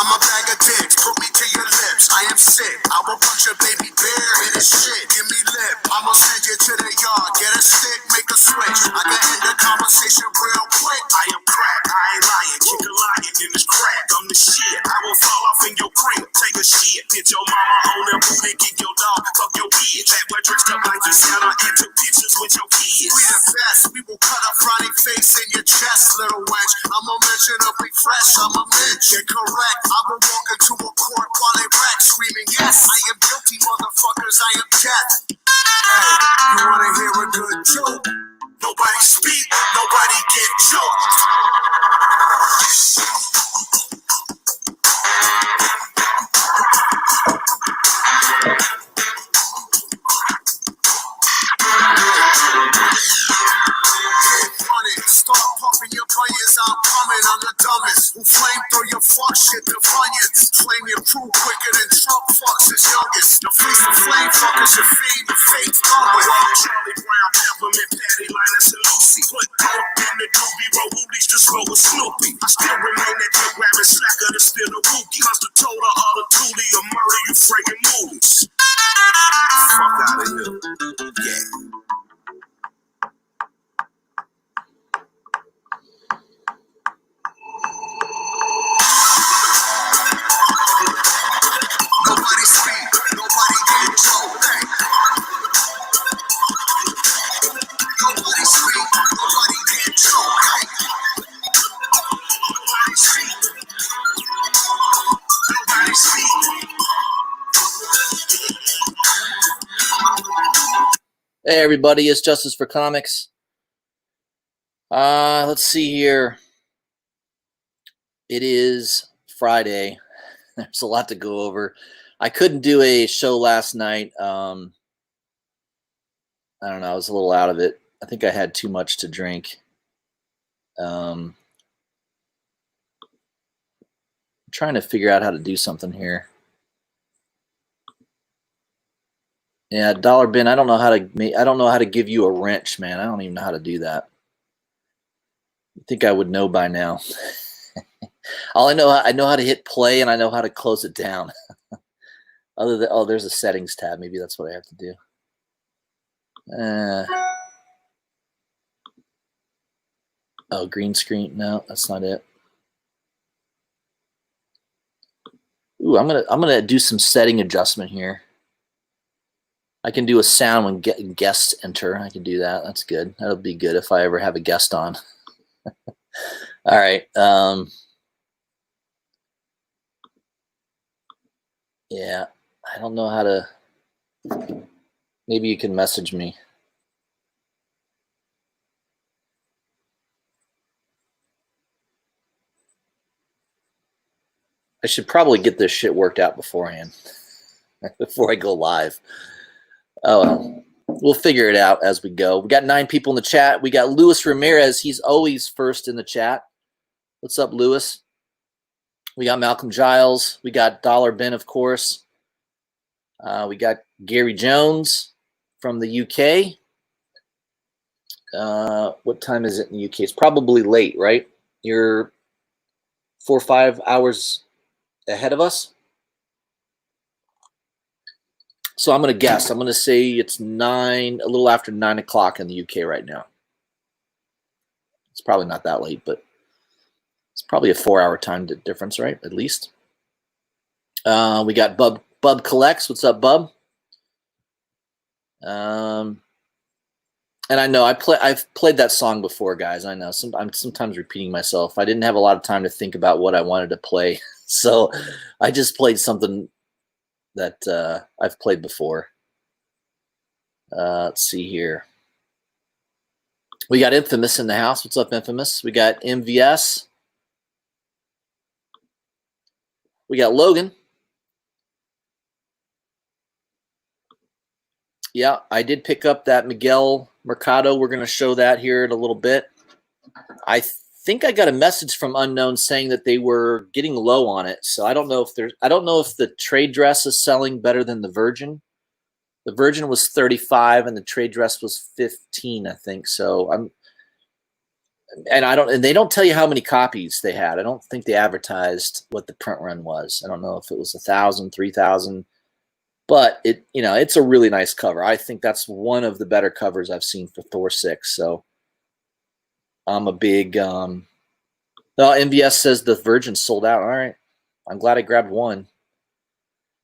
I'm a bag of dicks, put me to your lips. I am sick, I will punch your baby bear in his shit. Give me lip, I'ma send you to the yard. Get a stick, make a switch. I can end the conversation real quick. I am crack, I ain't lying. Kick a lion in this crack, I'm the shit. I will fall off in your crib, take a shit. Hit your mama on that booty, kick your dog, fuck your bitch. That boy dressed up like you Santa and took pictures with your kids. We the best, we will cut a frowny face in your chest, little wench. I'ma mention up be fresh, I'm a bitch. You're correct, I will walk into a court while they wreck, screaming, yes, I am guilty, motherfuckers, I am death. Hey, you wanna hear a good joke? Nobody speak, nobody get choked. Start pumping your players, I'm coming, I'm the dumbest. Who flame throw your fuck shit to Funyuns. Flame your crew quicker than Trump fucks his youngest. The face of flame fuckers are fade, the fate's done with. Charlie Brown, Peppermint, Patty, Linus, and Lucy. Put dope in the doobie, roll hoolies, just roll with Snoopy. I still remain that good rabbit slacker to steal a wookie. Cause the total of the toolie or murder you friggin' movies. Fuck out of here. Yeah. Nobody speak, nobody get choked. Nobody speak, nobody get choked. Nobody speak, nobody speak. Hey everybody, it's Justice for Comics. Let's see here. It is Friday. There's a lot to go over. I couldn't do a show last night. I don't know. I was a little out of it. I think I had too much to drink. I'm trying to figure out how to do something here. Yeah, Dollar Bin. I don't know how to give you a wrench, man. I don't even know how to do that. I think I would know by now. I know how to hit play, and I know how to close it down. Other than, oh, there's a settings tab. Maybe that's what I have to do. Oh, green screen. No, that's not it. Ooh, I'm gonna do some setting adjustment here. I can do a sound when guests enter. I can do that. That's good. That'll be good if I ever have a guest on. All right. Yeah, I don't know how to. Maybe you can message me. I should probably get this shit worked out beforehand, before I go live. Oh, well. We'll figure it out as we go. We got 9 people in the chat. We got Luis Ramirez. He's always first in the chat. What's up, Luis? We got Malcolm Giles. We got Dollar Bin, of course. We got Gary Jones from the UK. What time is it in the UK? It's probably late, right? You're 4 or 5 hours ahead of us. So I'm going to guess. I'm going to say it's a little after 9 o'clock in the UK right now. It's probably not that late, but it's probably a 4-hour time difference, right? At least. We got Bub Collects. What's up, Bub? And I know I've played that song before, guys. I know I'm sometimes repeating myself. I didn't have a lot of time to think about what I wanted to play, so I just played something that I've played before. Let's see here. We got Infamous in the house. What's up, Infamous? We got MVS. We got Logan. Yeah, I did pick up that Miguel Mercado. We're going to show that here in a little bit. I think I got a message from Unknown saying that they were getting low on it. So I don't know if the trade dress is selling better than the Virgin. The Virgin was 35 and the trade dress was 15, I think. So and they don't tell you how many copies they had. I don't think they advertised what the print run was. I don't know if it was 1,000, 3,000, but it's a really nice cover. I think that's one of the better covers I've seen for Thor 6. So I'm a big, MVS says the Virgin sold out. All right. I'm glad I grabbed one.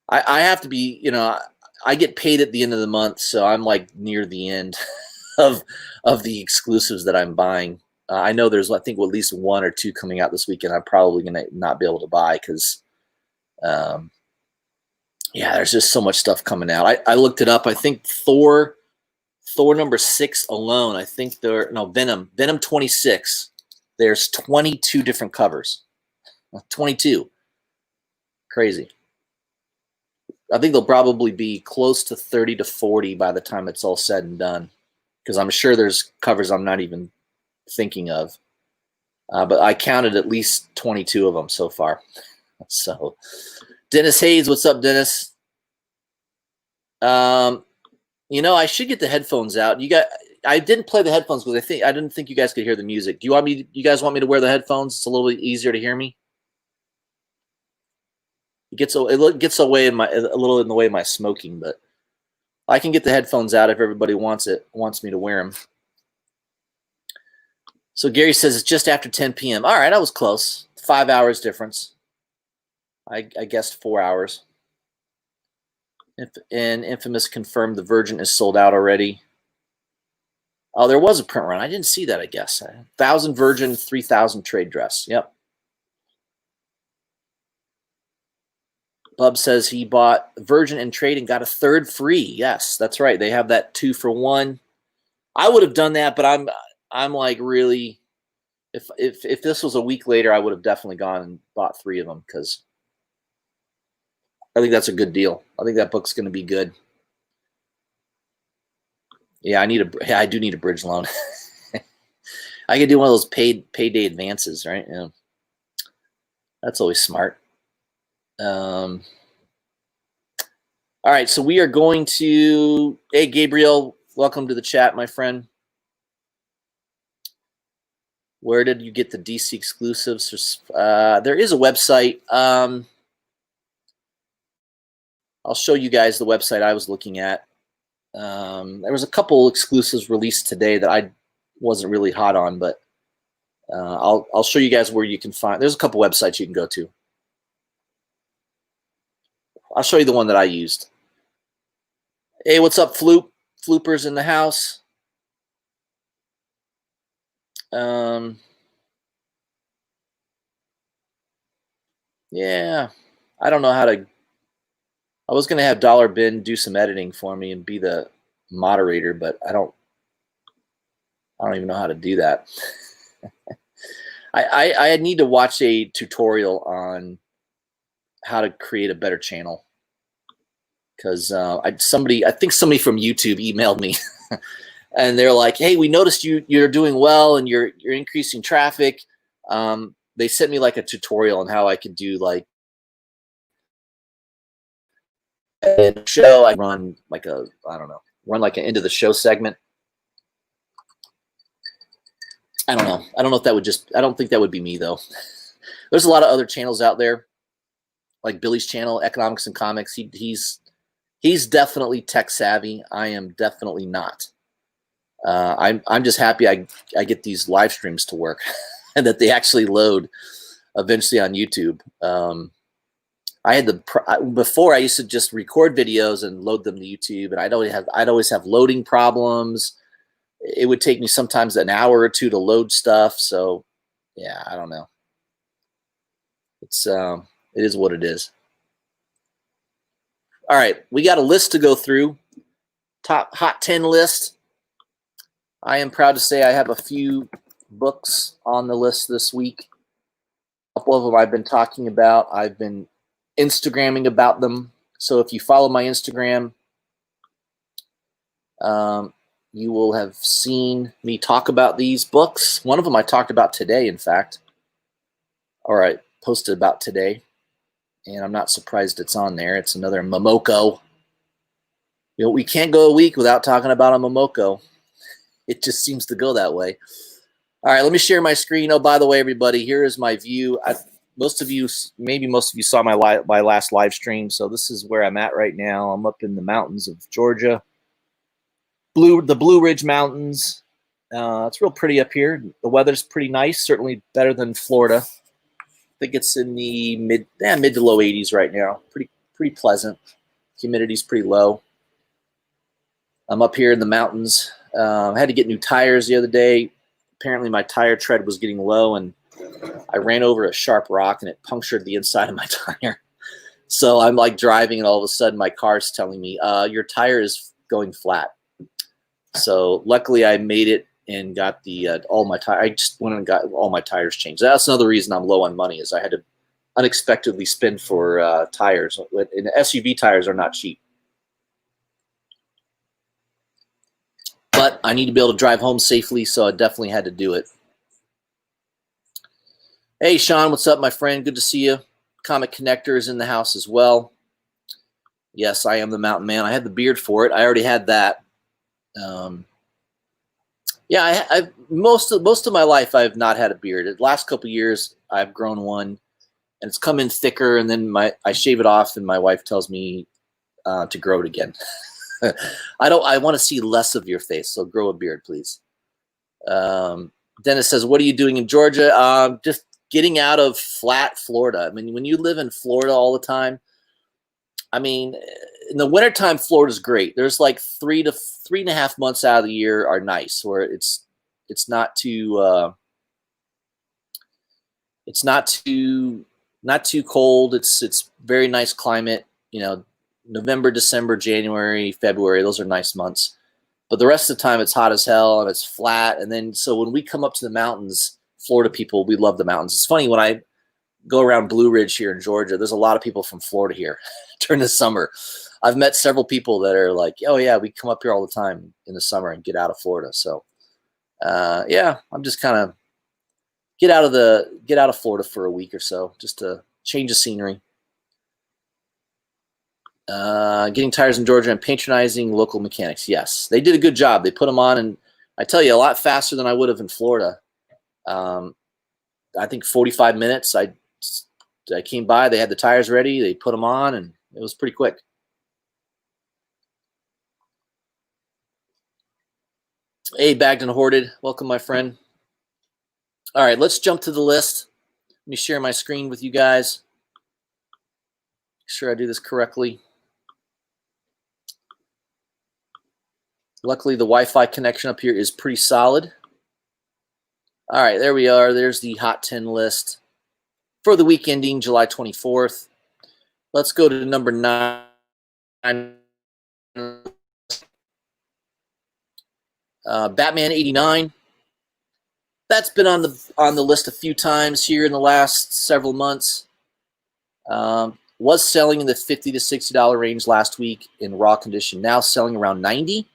I have to be, I get paid at the end of the month, so I'm like near the end of the exclusives that I'm buying. I know there's, I think, at least one or two coming out this weekend. I'm probably going to not be able to buy because, there's just so much stuff coming out. I looked it up. I think Thor number 6 alone, I think Venom 26. There's 22 different covers. 22. Crazy. I think they'll probably be close to 30 to 40 by the time it's all said and done, because I'm sure there's covers I'm not even thinking of. But I counted at least 22 of them so far. So, Dennis Hayes, what's up, Dennis? I should get the headphones out. I didn't play the headphones because I didn't think you guys could hear the music. Do you guys want me to wear the headphones? It's a little bit easier to hear me. It gets away a little in the way of my smoking, but I can get the headphones out if everybody wants me to wear them. So Gary says it's just after 10 p.m. All right, I was close. 5 hours difference. I guessed 4 hours. And Infamous confirmed the Virgin is sold out already. Oh, there was a print run. I didn't see that, I guess. 1,000 Virgin, 3,000 trade dress. Yep. Bub says he bought Virgin and trade and got a third free. Yes, that's right. They have that 2-for-1. I would have done that, but I'm like really, if this was a week later, I would have definitely gone and bought 3 of them because I think that's a good deal. I think that book's going to be good. Yeah, I do need a bridge loan. I could do one of those payday advances, right? Yeah, that's always smart. All right, so we are going to. Hey, Gabriel, welcome to the chat, my friend. Where did you get the DC exclusives? There is a website. I'll show you guys the website I was looking at. There was a couple exclusives released today that I wasn't really hot on, but I'll show you guys where you can find. There's a couple websites you can go to. I'll show you the one that I used. Hey, what's up, Floop? Floopers in the house. Yeah, I don't know how to. I was going to have Dollar Bin do some editing for me and be the moderator, but I don't even know how to do that. I need to watch a tutorial on how to create a better channel. Because I think somebody from YouTube emailed me, and they're like, "Hey, we noticed you're doing well and you're increasing traffic." They sent me like a tutorial on how I could do like a show. I run like an end of the show segment. I don't know. I don't know if that would I don't think that would be me though. There's a lot of other channels out there, like Billy's channel, Economics and Comics. He's definitely tech savvy. I am definitely not. I'm just happy I get these live streams to work and that they actually load eventually on YouTube. Before I used to just record videos and load them to YouTube, and I'd always have loading problems. It would take me sometimes an hour or two to load stuff. So yeah, I don't know. It is what it is. All right, we got a list to go through. Top Hot 10 list. I am proud to say I have a few books on the list this week. A couple of them I've been talking about. I've been Instagramming about them. So if you follow my Instagram, you will have seen me talk about these books. One of them I talked about today, in fact. Or I posted about today. And I'm not surprised it's on there. It's another Momoko. We can't go a week without talking about a Momoko. It just seems to go that way. All right, let me share my screen. Oh, by the way, everybody, here is my view. Most of you saw my last live stream. So this is where I'm at right now. I'm up in the mountains of Georgia, the Blue Ridge Mountains. It's real pretty up here. The weather's pretty nice, certainly better than Florida. I think it's in the mid to low 80s right now. Pretty pleasant. Humidity's pretty low. I'm up here in the mountains. I had to get new tires the other day. Apparently my tire tread was getting low, and I ran over a sharp rock and it punctured the inside of my tire. So I'm like driving, and all of a sudden my car's telling me, your tire is going flat. So luckily I made it and got the all my tires. I just went and got all my tires changed. That's another reason I'm low on money, is I had to unexpectedly spend for tires. And SUV tires are not cheap. But I need to be able to drive home safely, so I definitely had to do it. Hey, Sean, what's up, my friend? Good to see you. Comic Connector is in the house as well. Yes, I am the mountain man. I had the beard for it. I already had that. Yeah, I've most of my life I've not had a beard. The last couple of years I've grown one, and it's come in thicker, and then I shave it off, and my wife tells me to grow it again. I want to see less of your face, so grow a beard, please. Dennis says, what are you doing in Georgia? Just getting out of flat Florida. I mean, when you live in Florida all the time, I mean, in the wintertime, Florida's great. There's like 3 to 3.5 months out of the year are nice, where it's not too cold. It's very nice climate. You know, November, December, January, February, those are nice months. But the rest of the time it's hot as hell and it's flat. And then so when we come up to the mountains, Florida people, we love the mountains. It's funny, when I go around Blue Ridge here in Georgia, there's a lot of people from Florida here during the summer. I've met several people that are like, oh yeah, we come up here all the time in the summer and get out of Florida. So yeah, I'm just kind of get out of Florida for a week or so, just to change the scenery. Getting tires in Georgia and patronizing local mechanics. Yes, they did a good job. They put them on, and I tell you, a lot faster than I would have in Florida. I think 45 minutes. I came by, they had the tires ready, they put them on, and it was pretty quick. Hey, Bagged and Hoarded, welcome, my friend. All right, let's jump to the list. Let me share my screen with you guys. Make sure I do this correctly. Luckily, the Wi-Fi connection up here is pretty solid. All right, there we are. There's the Hot 10 list for the week ending July 24th. Let's go to number 9. Batman 89. That's been on the list a few times here in the last several months. Was selling in the $50 to $60 range last week in raw condition. Now selling around $90.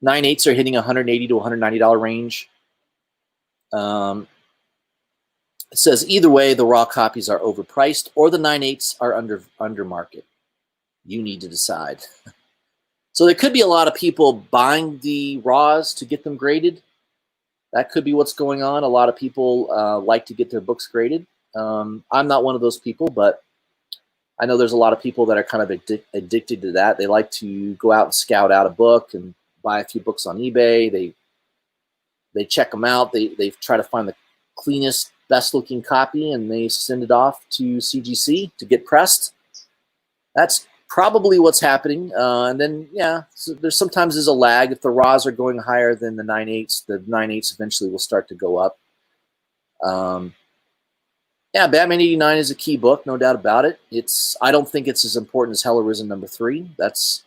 9/8s are hitting $180 to $190 range. It says either way, the raw copies are overpriced, or the 9/8s are under market. You need to decide. So there could be a lot of people buying the raws to get them graded. That could be what's going on. A lot of people like to get their books graded. I'm not one of those people, but I know there's a lot of people that are kind of addicted to that. They like to go out and scout out a book and buy a few books on eBay. They check them out. They try to find the cleanest, best looking copy, and they send it off to CGC to get pressed. That's probably what's happening. And then, yeah, so sometimes there's a lag. If the raws are going higher than the 9/8s, the 9/8s eventually will start to go up. Yeah, Batman 89 is a key book, no doubt about it. I don't think it's as important as Hell Arisen #3. That's,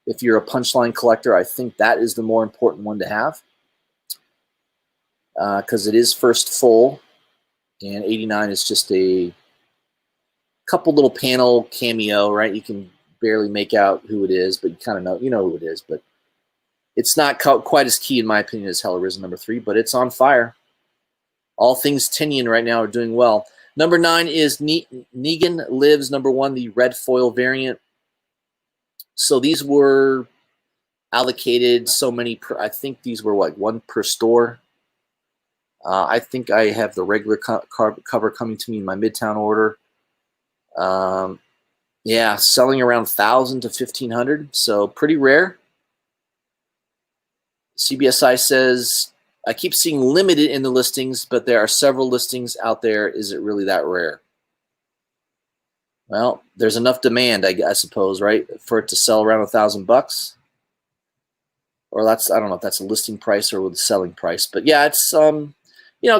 if you're a Punchline collector, I think that is the more important one to have, because it is first full, and 89 is just a couple little panel cameo, right? You can barely make out who it is, but you kind of know who it is. But it's not quite as key, in my opinion, as Hell Arisen #3, but it's on fire. All things Tinian right now are doing well. Number 9 is Negan Lives #1, the red foil variant. So these were allocated so many I think these were what, one per store. I think I have the regular cover coming to me in my Midtown order. Yeah, selling around 1,000 to 1,500, so pretty rare. CBSI says, I keep seeing limited in the listings, but there are several listings out there. Is it really that rare? Well, there's enough demand, I suppose, right, for it to sell around $1,000. Or I don't know if that's a listing price or with the selling price, but yeah, it's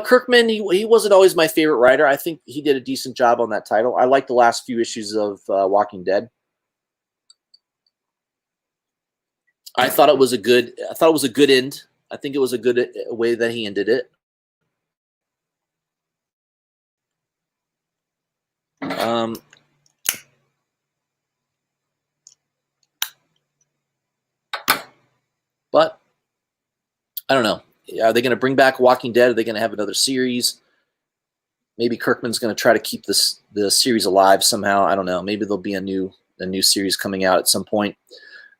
Kirkman. He wasn't always my favorite writer. I think he did a decent job on that title. I like the last few issues of Walking Dead. I thought it was a good end. I think it was a good way that he ended it. But I don't know. Are they going to bring back Walking Dead? Are they going to have another series? Maybe Kirkman's going to try to keep the series alive somehow. I don't know. Maybe there'll be a new series coming out at some point.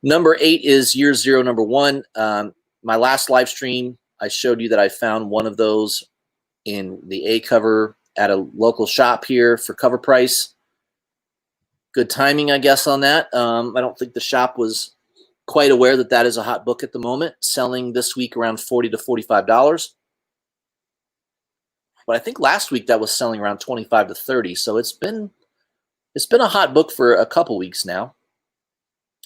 Number 8 is Year Zero, number 1. My last live stream, I showed you that I found one of those in the A cover at a local shop here for cover price. Good timing, I guess, on that. I don't think the shop was quite aware that that is a hot book at the moment, selling this week around $40 to $45. But I think last week that was selling around $25 to $30. So it's been a hot book for a couple weeks now.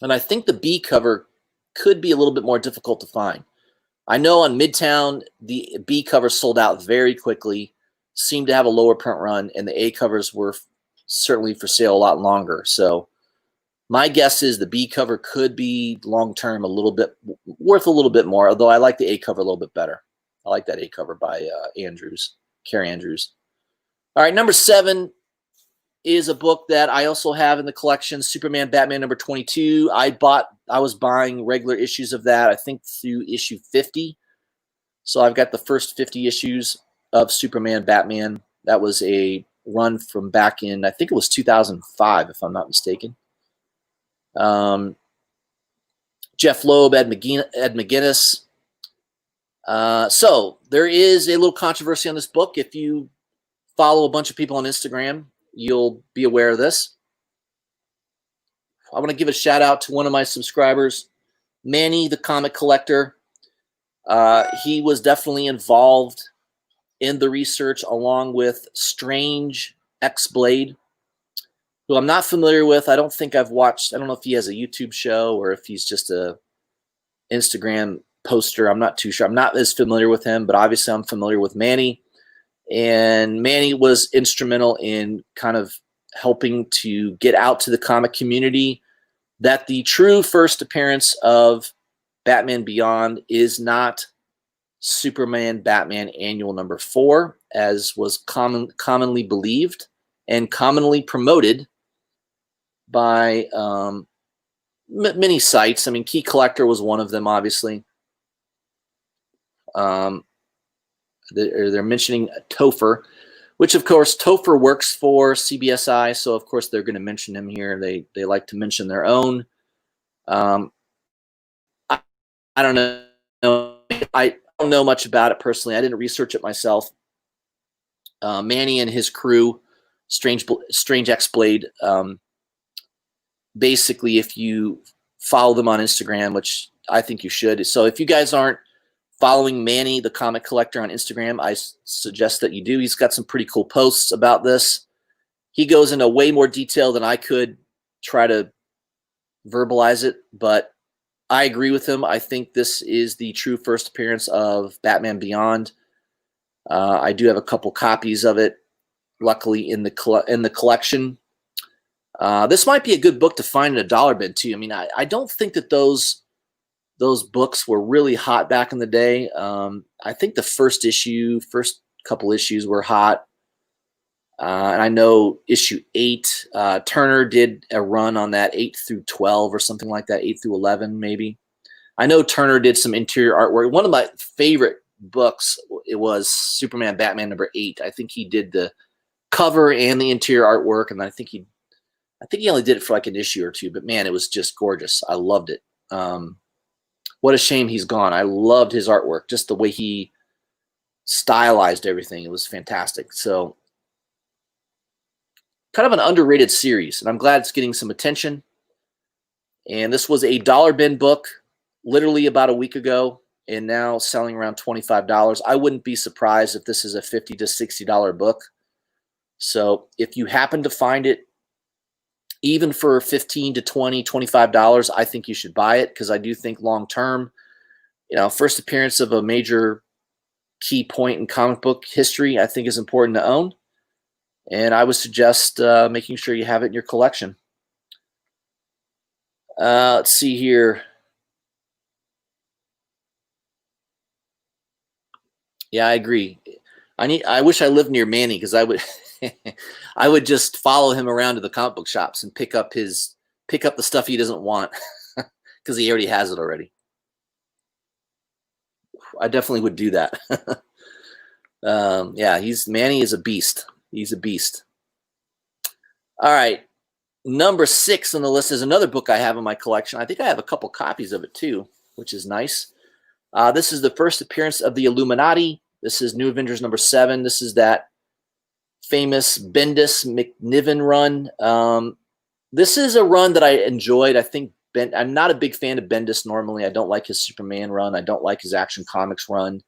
And I think the B cover could be a little bit more difficult to find. I know on Midtown, the B cover sold out very quickly, seemed to have a lower print run, and the A covers were certainly for sale a lot longer. So my guess is the B cover could be long-term worth a little bit more, although I like the A cover a little bit better. I like that A cover by Carrie Andrews. All right, number 7 is a book that I also have in the collection, Superman Batman number 22. I was buying regular issues of that, I think through issue 50. So I've got the first 50 issues of Superman Batman. That was a run from back in, I think it was 2005, if I'm not mistaken. Jeff Loeb, Ed McGuinness. So there is a little controversy on this book. If you follow a bunch of people on Instagram, you'll be aware of this. I want to give a shout out to one of my subscribers, Manny, the comic collector. He was definitely involved in the research along with Strange X Blade, who I'm not familiar with. I don't think I've watched. I don't know if he has a YouTube show or if he's just a Instagram poster. I'm not too sure. I'm not as familiar with him, but obviously I'm familiar with Manny. And Manny was instrumental in kind of helping to get out to the comic community that the true first appearance of Batman Beyond is not Superman Batman Annual number 4, as was commonly believed and commonly promoted by many sites. I mean, Key Collector was one of them, obviously. They're mentioning Topher, which of course Topher works for CBSI, so of course they're going to mention him here. They like to mention their own. I don't know. I don't know much about it personally. I didn't research it myself. Manny and his crew, Strange X Blade. Basically, if you follow them on Instagram, which I think you should. So if you guys aren't following Manny, the comic collector, on Instagram, I suggest that you do. He's got some pretty cool posts about this. He goes into way more detail than I could try to verbalize it, but I agree with him. I think this is the true first appearance of Batman Beyond. I do have a couple copies of it, luckily, in the collection. This might be a good book to find in a dollar bin too. I mean, I don't think that those books were really hot back in the day. I think the first couple issues were hot. And I know issue 8, Turner did a run on that 8 through 12 or something like that, 8 through 11 maybe. I know Turner did some interior artwork. One of my favorite books, it was Superman Batman number 8. I think he did the cover and the interior artwork, and I think he only did it for like an issue or two, but man, it was just gorgeous. I loved it. What a shame he's gone. I loved his artwork, just the way he stylized everything. It was fantastic. So kind of an underrated series, and I'm glad it's getting some attention. And this was a dollar bin book literally about a week ago, and now selling around $25. I wouldn't be surprised if this is a $50 to $60 book. So if you happen to find it, even for $15 to $20, $25, I think you should buy it, because I do think long term, first appearance of a major key point in comic book history, I think is important to own. And I would suggest making sure you have it in your collection. Let's see here. Yeah, I agree. I wish I lived near Manny, because I would I would just follow him around to the comic book shops and pick up the stuff he doesn't want, because he already has it already. I definitely would do that. Yeah, Manny is a beast. He's a beast. All right. Number 6 on the list is another book I have in my collection. I think I have a couple copies of it too, which is nice. This is the first appearance of the Illuminati. This is New Avengers number 7. This is that famous Bendis McNiven run. This is a run that I enjoyed. I think I'm not a big fan of Bendis normally. I don't like his Superman run. I don't like his Action Comics run.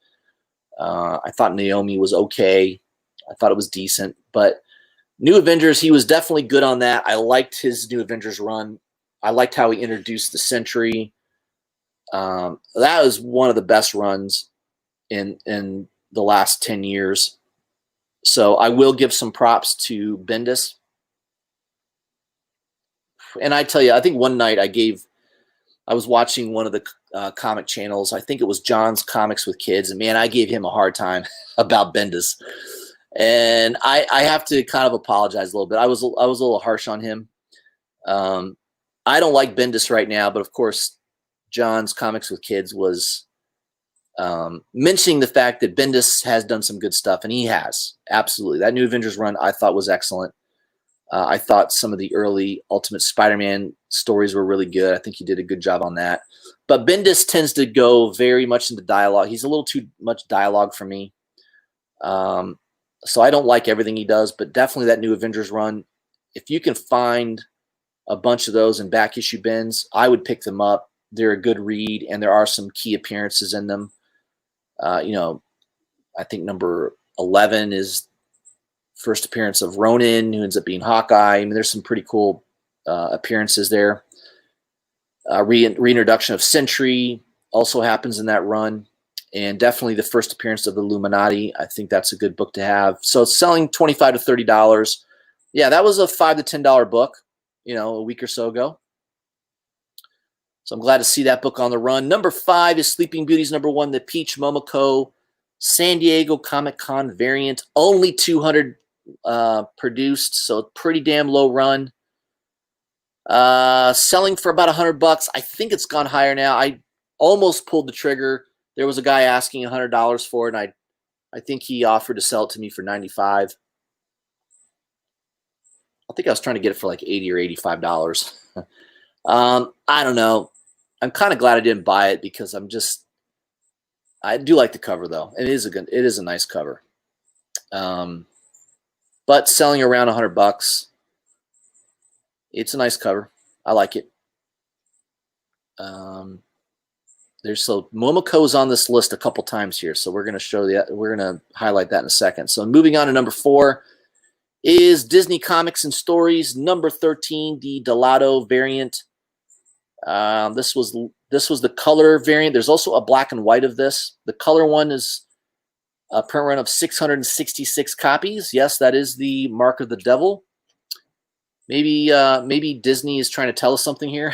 I thought Naomi was okay. I thought it was decent. But New Avengers, he was definitely good on that. I liked his New Avengers run. I liked how he introduced the Sentry. That was one of the best runs in the last 10 years. So I will give some props to Bendis. And I tell you, I think one night I was watching one of the comic channels. I think it was John's Comics with Kids. And man, I gave him a hard time about Bendis. And I have to kind of apologize a little bit. I was a little harsh on him. I don't like Bendis right now, but of course, John's Comics with Kids was mentioning the fact that Bendis has done some good stuff, and he has. Absolutely. That New Avengers run I thought was excellent. I thought some of the early Ultimate Spider-Man stories were really good. I think he did a good job on that. But Bendis tends to go very much into dialogue. He's a little too much dialogue for me. So I don't like everything he does, but definitely that New Avengers run, if you can find a bunch of those in back issue bins, I would pick them up. They're a good read, and there are some key appearances in them. I think number 11 is first appearance of Ronin, who ends up being Hawkeye. I mean, there's some pretty cool appearances there. Reintroduction of Sentry also happens in that run. And definitely the first appearance of the Illuminati. I think that's a good book to have. So it's selling $25 to $30. Yeah, that was a $5 to $10 book, a week or so ago. So I'm glad to see that book on the run. Number 5 is Sleeping Beauty's number 1, the Peach Momoko San Diego Comic-Con variant. Only 200 produced, so pretty damn low run. Selling for about $100. I think it's gone higher now. I almost pulled the trigger. There was a guy asking $100 for it, and I think he offered to sell it to me for $95. I think I was trying to get it for like $80 or $85. I don't know. I'm kind of glad I didn't buy it, because I do like the cover though. It is a nice cover. But selling around $100. It's a nice cover. I like it. Momoko's on this list a couple times here, so we're going to highlight that in a second. So moving on to number 4 is Disney Comics and Stories number 13, the Delato variant. This was the color variant. There's also a black and white of this. The color one is a print run of 666 copies. Yes, that is the Mark of the Devil. Maybe Disney is trying to tell us something here.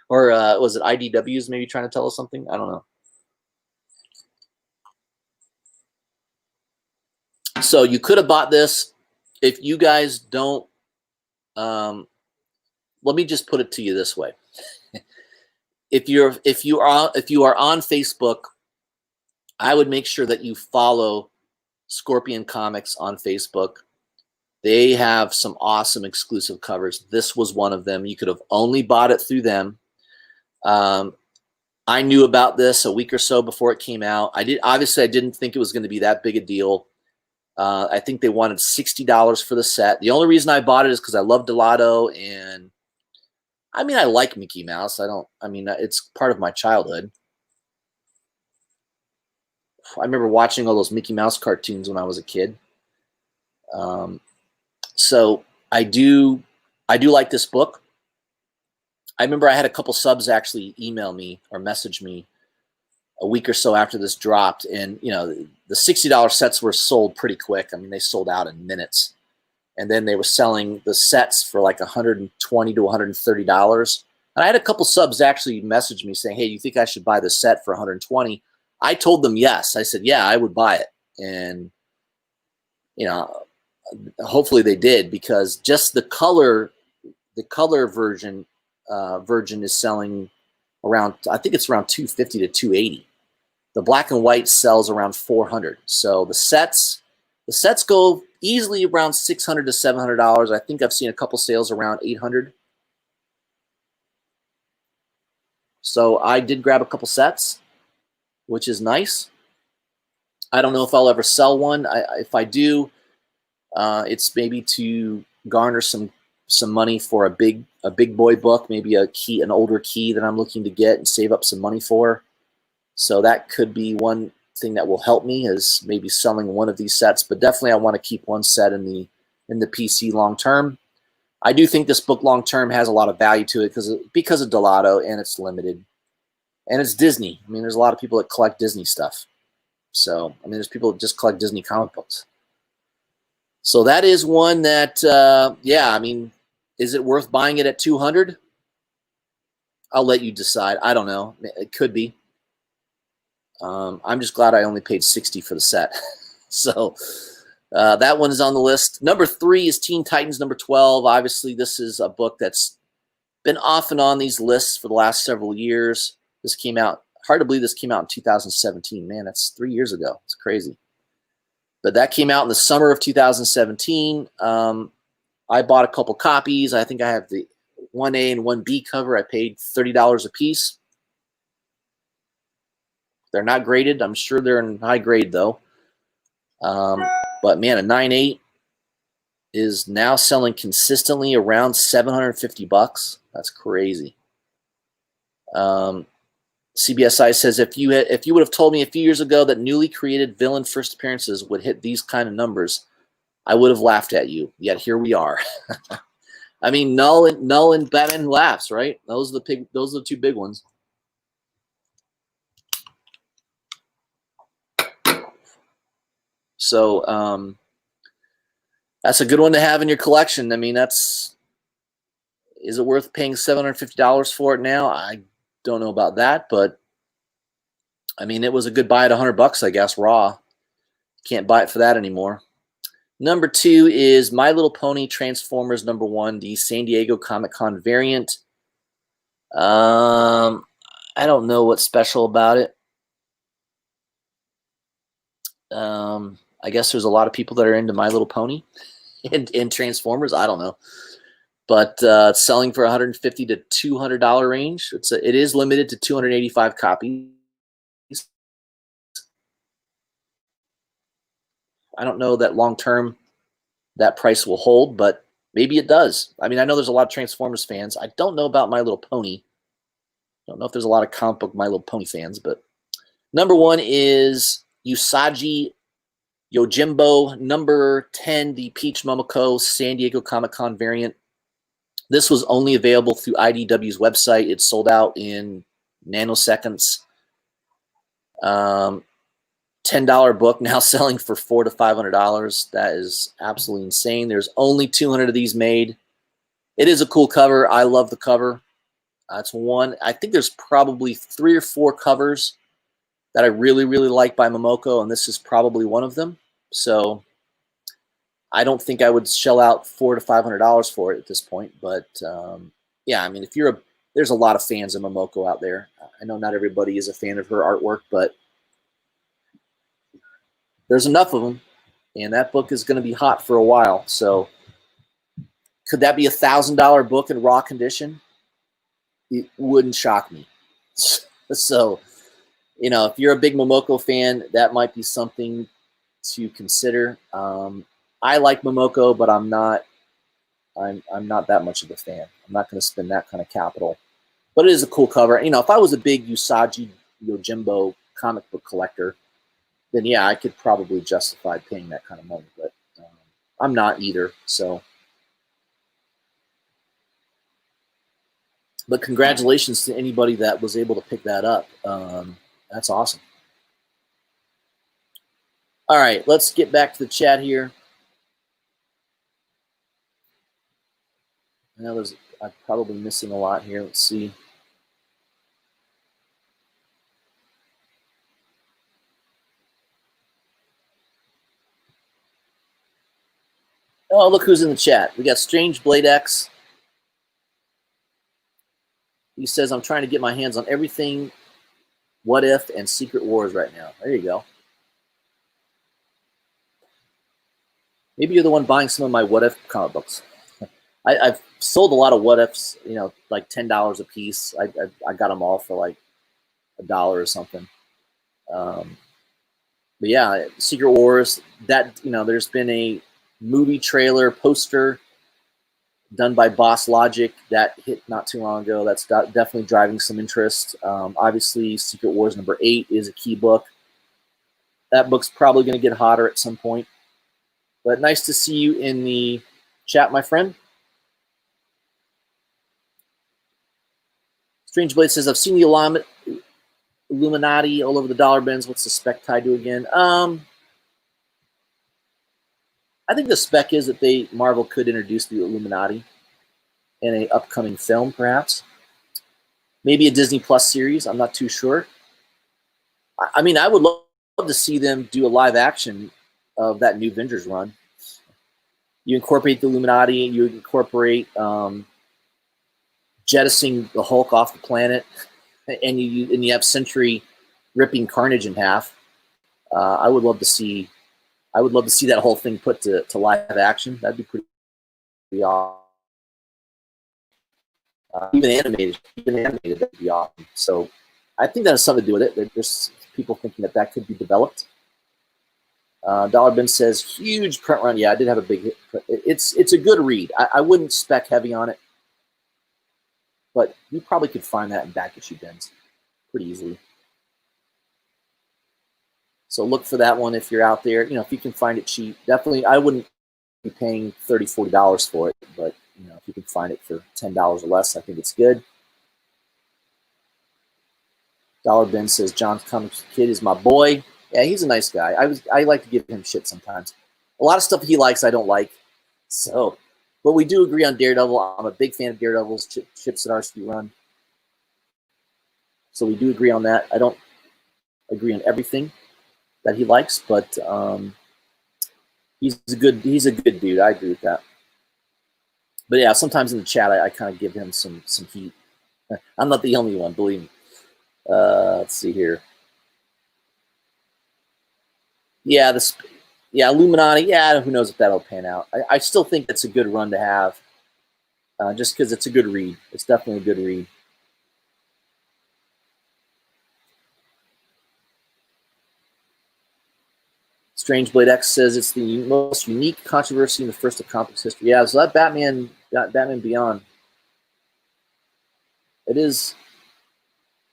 Or was it IDW's maybe trying to tell us something? I don't know. So you could have bought this. If you guys don't, let me just put it to you this way. If you are on Facebook, I would make sure that you follow Scorpion Comics on Facebook. They have some awesome exclusive covers. This was one of them. You could have only bought it through them. I knew about this a week or so before it came out. I didn't think it was going to be that big a deal. I think they wanted $60 for the set. The only reason I bought it is because I love Delato, and I mean, I like Mickey Mouse. It's part of my childhood. I remember watching all those Mickey Mouse cartoons when I was a kid. So I do like this book. I remember I had a couple subs actually email me or message me a week or so after this dropped, and the $60 sets were sold pretty quick. I mean, they sold out in minutes, and then they were selling the sets for like $120 to $130. And I had a couple subs actually message me saying, "Hey, do you think I should buy the set for $120?" I told them yes. I said, "Yeah, I would buy it," and hopefully they did, because just the color version is selling around, I think it's around $250 to $280. The black and white sells around $400. So the sets go easily around $600 to $700. I think I've seen a couple sales around $800. So I did grab a couple sets, which is nice. I don't know if I'll ever sell one. If I do, it's maybe to garner some money for a big boy book, maybe an older key that I'm looking to get and save up some money for. So that could be one thing that will help me, is maybe selling one of these sets. But definitely I want to keep one set in the PC long term. I do think this book long term has a lot of value to it because of Delato, and it's limited, and it's Disney. I mean, there's a lot of people that collect Disney stuff. So I mean, there's people that just collect Disney comic books. So that is one that, I mean, is it worth buying it at $200? I'll let you decide. I don't know. It could be. I'm just glad I only paid $60 for the set. So that one is on the list. Number 3 is Teen Titans number 12. Obviously, this is a book that's been off and on these lists for the last several years. This came out, hard to believe this came out in 2017. Man, that's 3 years ago. It's crazy. But that came out in the summer of 2017. I bought a couple copies. I think I have the 1A and 1B cover. I paid $30 a piece. They're not graded. I'm sure they're in high grade, though. But, man, a 9.8 is now selling consistently around $750. That's crazy. CBSI says, if you would have told me a few years ago that newly created villain first appearances would hit these kind of numbers, I would have laughed at you. Yet here we are. I mean, Null and Batman Laughs, right? Those are the two big ones. So that's a good one to have in your collection. I mean, is it worth paying $750 for it now? I don't know about that, but I mean, it was a good buy at $100, I guess, raw. Can't buy it for that anymore. Number 2 is My Little Pony Transformers number 1, the San Diego Comic-Con variant. I don't know what's special about it. I guess there's a lot of people that are into My Little Pony and Transformers. I don't know. But it's selling for $150 to $200 range. It is limited to 285 copies. I don't know that long term that price will hold, but maybe it does. I mean, I know there's a lot of Transformers fans. I don't know about My Little Pony. I don't know if there's a lot of comic book My Little Pony fans, but number 1 is Usagi Yojimbo number 10, the Peach Momoko San Diego Comic-Con variant. This was only available through IDW's website. It sold out in nanoseconds. $10 book now selling for $400 to $500. That is absolutely insane. There's only 200 of these made. It is a cool cover. I love the cover. It's one. I think there's probably 3 or 4 covers that I really, really like by Momoko, and this is probably one of them. So I don't think I would shell out $400 to $500 for it at this point. But yeah, I mean, there's a lot of fans of Momoko out there. I know not everybody is a fan of her artwork, but there's enough of them, and that book is going to be hot for a while. So could that be $1,000 book in raw condition? It wouldn't shock me. So, you know, if you're a big Momoko fan, that might be something to consider. I like Momoko, but I'm not that much of a fan. I'm not going to spend that kind of capital. But it is a cool cover. You know, if I was a big Usagi Yojimbo comic book collector, then yeah, I could probably justify paying that kind of money. But I'm not either. So, but congratulations to anybody that was able to pick that up. That's awesome. All right, let's get back to the chat here. I'm probably missing a lot here. Let's see. Oh, look who's in the chat. We got Strange Blade X. He says, I'm trying to get my hands on everything What If and Secret Wars right now. There you go. Maybe you're the one buying some of my What If comic books. I've sold a lot of What Ifs, you know, like $10 a piece. I got them all for like $1 or something. But yeah, Secret Wars, that, you know, there's been a movie trailer poster done by Boss Logic that hit not too long ago. That's definitely driving some interest. Obviously, Secret Wars #8 is a key book. That book's probably going to get hotter at some point. But nice to see you in the chat, my friend. Strange Blade says, I've seen the Illuminati all over the dollar bins. What's the spec tied to again? I think the spec is that Marvel could introduce the Illuminati in an upcoming film, perhaps. Maybe a Disney Plus series. I'm not too sure. I mean, I would love to see them do a live action of that New Avengers run. You incorporate the Illuminati, you incorporate jettisoning the Hulk off the planet, and you have Sentry ripping Carnage in half. I would love to see that whole thing put to live action. That'd be pretty awesome. Even animated, that'd be awesome. So I think that has something to do with it. There's people thinking that could be developed. Dollar Bin says, huge print run. Yeah, I did have a big hit. It's a good read. I wouldn't spec heavy on it, but you probably could find that in back issue bins pretty easily. So look for that one if you're out there. You know, if you can find it cheap. Definitely, I wouldn't be paying $30, $40 for it, but you know, if you can find it for $10 or less, I think it's good. Dollar Bin says, John's Comics Kid is my boy. Yeah, he's a nice guy. I like to give him shit sometimes. A lot of stuff he likes, I don't like. So, but we do agree on Daredevil. I'm a big fan of Daredevil's Chip Zdarsky run. So we do agree on that. I don't agree on everything that he likes, but he's a good dude. I agree with that. But yeah, sometimes in the chat, I kind of give him some heat. I'm not the only one, believe me. Let's see here. Yeah, Illuminati. Yeah, who knows if that'll pan out. I still think it's a good run to have, just because it's a good read. It's definitely a good read. Strange Blade X says it's the most unique controversy in the first of comics history. Yeah, so that Batman Beyond. It is.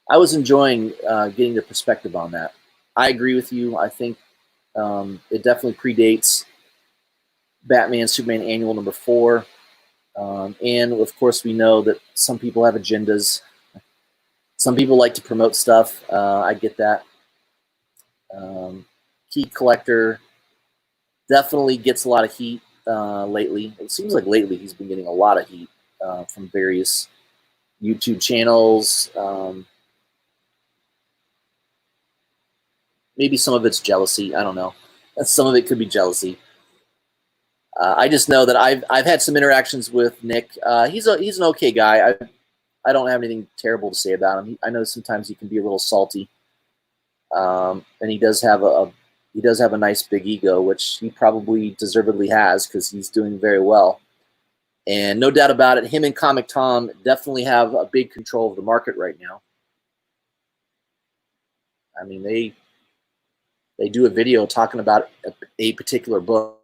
I was enjoying getting the perspective on that. I agree with you. I think it definitely predates Batman Superman Annual #4. And of course, we know that some people have agendas. Some people like to promote stuff. I get that. Key Collector definitely gets a lot of heat lately. It seems like lately he's been getting a lot of heat from various YouTube channels. Maybe some of it's jealousy. I don't know. Some of it could be jealousy. I just know that I've had some interactions with Nick. He's an okay guy. I don't have anything terrible to say about him. I know sometimes he can be a little salty, and he does have a nice big ego, which he probably deservedly has because he's doing very well. And no doubt about it, him and Comic Tom definitely have a big control of the market right now. I mean, they do a video talking about a particular book.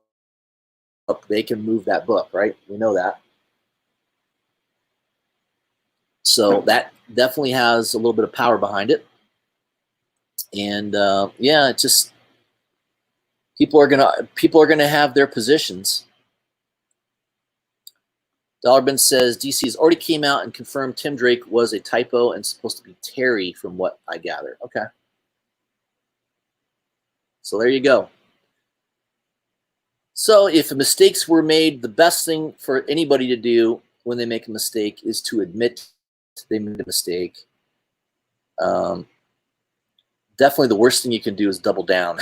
They can move that book, right? We know that. So that definitely has a little bit of power behind it. And yeah, it just people are gonna have their positions. Dollarben says DC has already came out and confirmed Tim Drake was a typo and supposed to be Terry, from what I gather. Okay. So there you go. So if mistakes were made, the best thing for anybody to do when they make a mistake is to admit they made a mistake. Definitely the worst thing you can do is double down.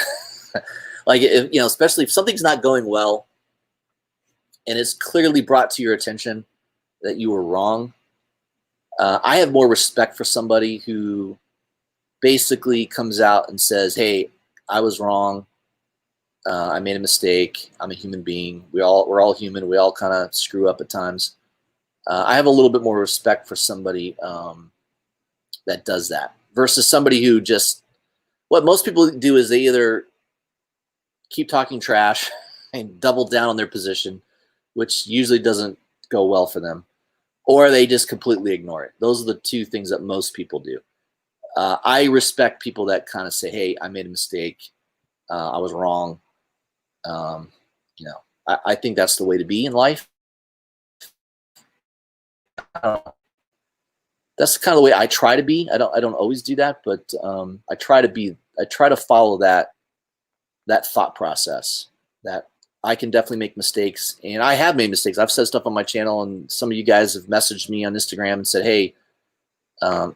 Like, if, you know, especially if something's not going well and it's clearly brought to your attention that you were wrong. I have more respect for somebody who basically comes out and says, hey, I was wrong. I made a mistake. I'm a human being. We're all human. We all kind of screw up at times. I have a little bit more respect for somebody that does that versus somebody who just, what most people do is they either keep talking trash and double down on their position, which usually doesn't go well for them, or they just completely ignore it. Those are the two things that most people do. I respect people that kind of say, hey, I made a mistake. I was wrong. You know, I think that's the way to be in life. That's kind of the way I try to be. I don't always do that, but I try to follow that thought process, that I can definitely make mistakes, and I have made mistakes. I've said stuff on my channel, and some of you guys have messaged me on Instagram and said, hey,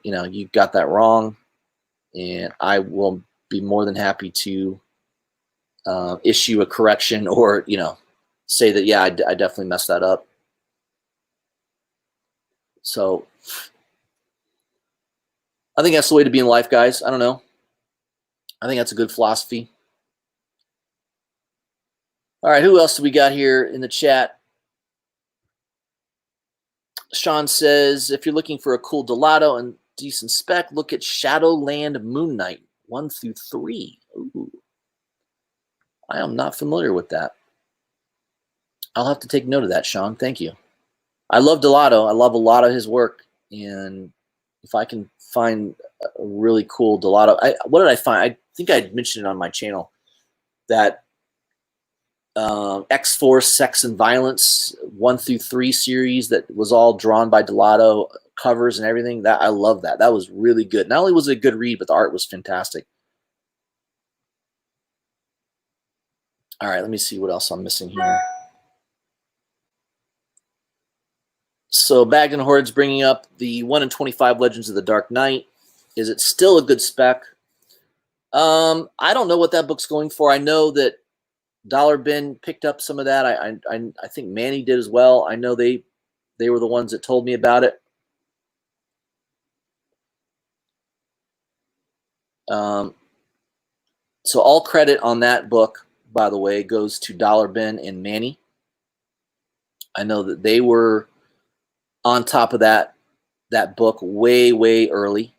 you know, you got that wrong, and I will be more than happy to issue a correction, or, you know, say that, yeah, I definitely messed that up. So I think that's the way to be in life, guys. I don't know. I think that's a good philosophy. All right, who else do we got here in the chat? Sean says, if you're looking for a cool Delato and decent spec, look at Shadowland Moon Knight 1 through 3. Ooh. I am not familiar with that. I'll have to take note of that, Sean. Thank you. I love Delato. I love a lot of his work, and if I can find a really cool Delato, what did I find? I think I mentioned it on my channel, that X-Force Sex and Violence 1 through 3 series that was all drawn by Delato, covers and everything. That, I love that. That was really good. Not only was it a good read, but the art was fantastic. All right, let me see what else I'm missing here. So Bagged and Horde's bringing up the 1 in 25 Legends of the Dark Knight. Is it still a good spec? I don't know what that book's going for. I know that Dollar Bin picked up some of that. I think Manny did as well. I know they were the ones that told me about it. So all credit on that book, by the way, goes to Dollar Bin and Manny. I know that they were on top of that book way early,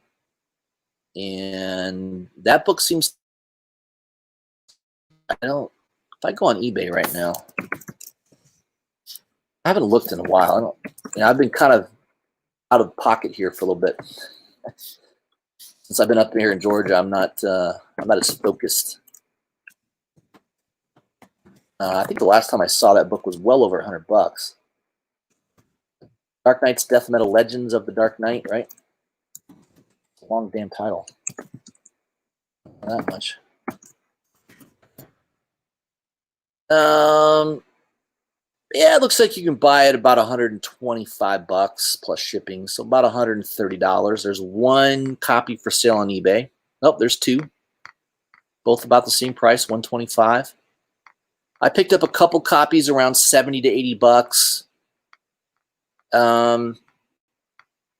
and that book seems, I don't, if I go on eBay right now, I haven't looked in a while. I don't, you know, I've been kind of out of pocket here for a little bit. Since I've been up here in Georgia, I'm not as focused. I think the last time I saw that book was well over $100. Dark Knight's Death Metal Legends of the Dark Knight, right? It's a long damn title. Not that much. Yeah, it looks like you can buy it about $125 plus shipping, so about $130. There's one copy for sale on eBay. Nope, there's two, both about the same price, $125. I picked up a couple copies around $70 to $80.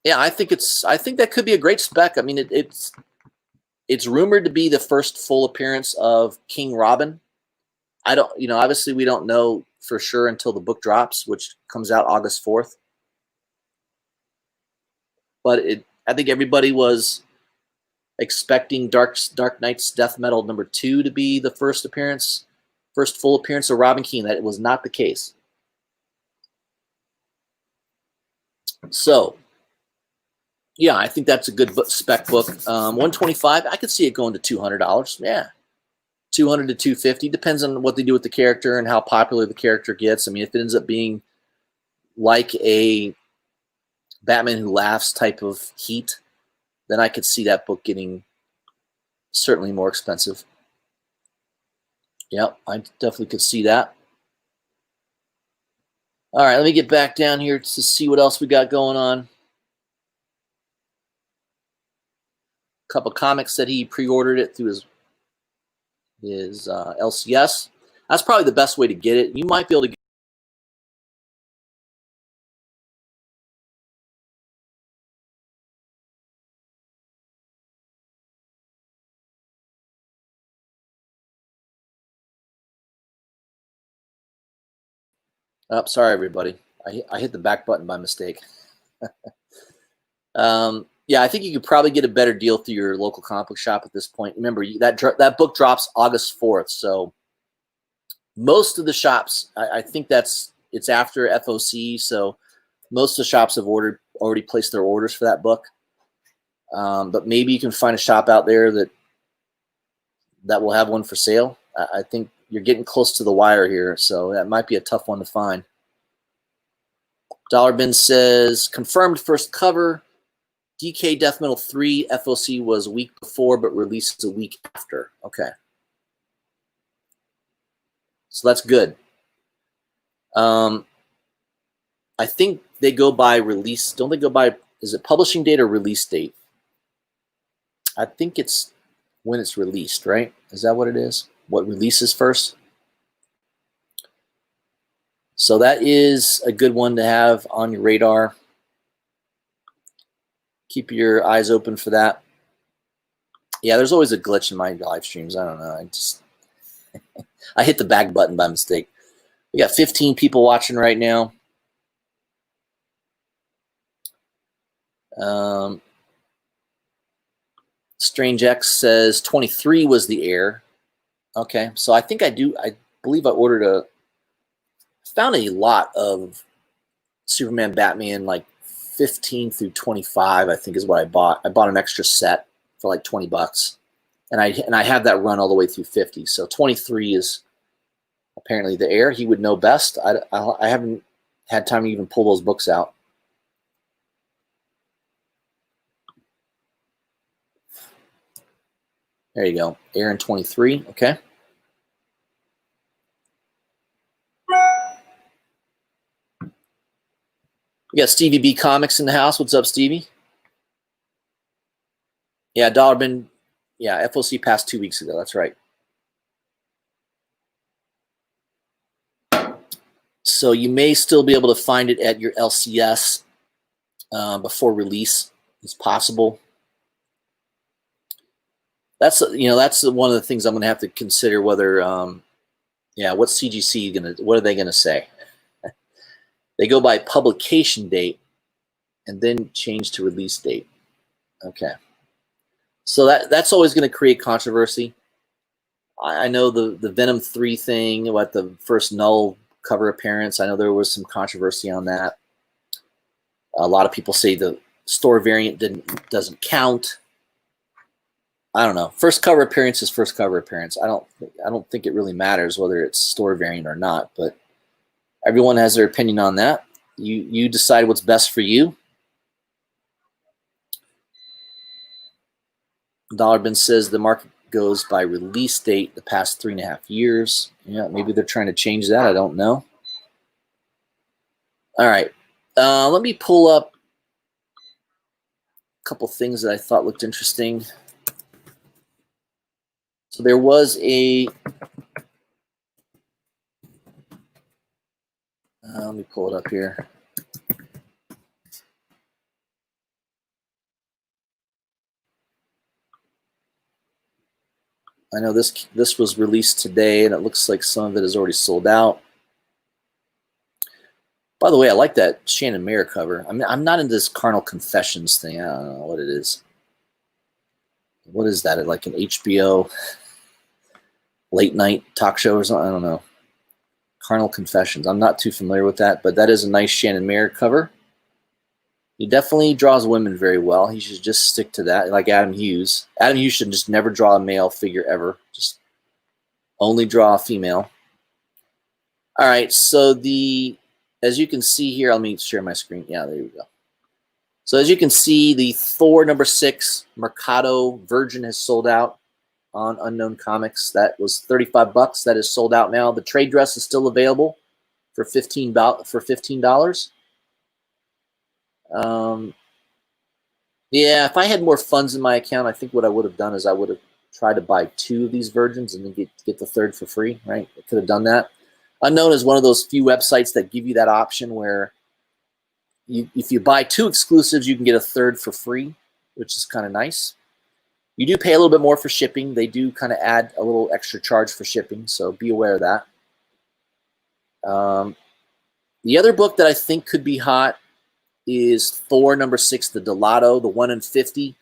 Yeah, I think that could be a great spec. I mean, it's rumored to be the first full appearance of King Robin. I don't, you know, obviously we don't know for sure until the book drops, which comes out August 4th. But I think everybody was expecting Dark Knight's Death Metal #2 to be the first full appearance of Robin Keane. That was not the case. So, yeah, I think that's a good spec book. $125, I could see it going to $200. Yeah, $200 to $250 depends on what they do with the character and how popular the character gets. I mean, if it ends up being like a Batman Who Laughs type of heat, then I could see that book getting certainly more expensive. Yep, I definitely could see that. All right, let me get back down here to see what else we got going on. A couple comics that he pre-ordered it through his LCS. That's probably the best way to get it. You might be able to get sorry, everybody. I hit the back button by mistake. Yeah, I think you could probably get a better deal through your local comic book shop at this point. Remember, that book drops August 4th, so most of the shops, I think it's after FOC, so most of the shops have already placed their orders for that book. But maybe you can find a shop out there that will have one for sale. I think you're getting close to the wire here, so that might be a tough one to find. Dollar Bin says, confirmed first cover. DK Death Metal 3 FOC was a week before, but released a week after. Okay. So that's good. I think they go by release. Don't they go by, is it publishing date or release date? I think it's when it's released, right? Is that what it is? What releases first? So that is a good one to have on your radar. Keep your eyes open for that. Yeah, there's always a glitch in my live streams. I don't know. I hit the back button by mistake. We got 15 people watching right now. Strange X says 23 was the air. Okay, so I think I believe I found a lot of Superman, Batman, like 15 through 25, I think is what I bought. I bought an extra set for like $20, and I have that run all the way through 50. So 23 is apparently the air. He would know best. I haven't had time to even pull those books out. There you go, air in 23. Okay. We got Stevie B Comics in the house. What's up, Stevie? Yeah, Dollar Bin. Yeah, FOC passed 2 weeks ago. That's right. So you may still be able to find it at your LCS before release. It's possible. That's one of the things I'm going to have to consider whether, what's CGC what are they gonna say? They go by publication date and then change to release date. Okay. So that's always going to create controversy. I know the Venom 3 thing, what the first null cover appearance, I know there was some controversy on that. A lot of people say the store variant doesn't count. I don't know. First cover appearance is first cover appearance. I don't think it really matters whether it's store variant or not, but everyone has their opinion on that. You decide what's best for you. Dollar Bin says the market goes by release date the past 3.5 years. Yeah, maybe they're trying to change that. I don't know. All right. Let me pull up a couple things that I thought looked interesting. So there was let me pull it up here. I know this was released today, and it looks like some of it is already sold out. By the way, I like that Shannon Mayer cover. I'm not into this Carnal Confessions thing. I don't know what it is. what is that? Like an HBO late night talk show or something? I don't know. Carnal Confessions. I'm not too familiar with that, but that is a nice Shannon Mayer cover. He definitely draws women very well. He should just stick to that, like Adam Hughes. Adam Hughes should just never draw a male figure ever. Just only draw a female. All right, so as you can see here, let me share my screen. Yeah, there you go. So as you can see, the Thor #6 Mercado Virgin has sold out on Unknown Comics. That was $35. That is sold out now. The trade dress is still available for $15. Yeah, if I had more funds in my account, I think what I would have done is I would have tried to buy 2 of these virgins and then get the third for free, right? I could have done that. Unknown is one of those few websites that give you that option where if you buy 2 exclusives, you can get a third for free, which is kind of nice. You do pay a little bit more for shipping. They do kind of add a little extra charge for shipping, so be aware of that. The other book that I think could be hot is Thor #6, the Delato, the 1 in 50.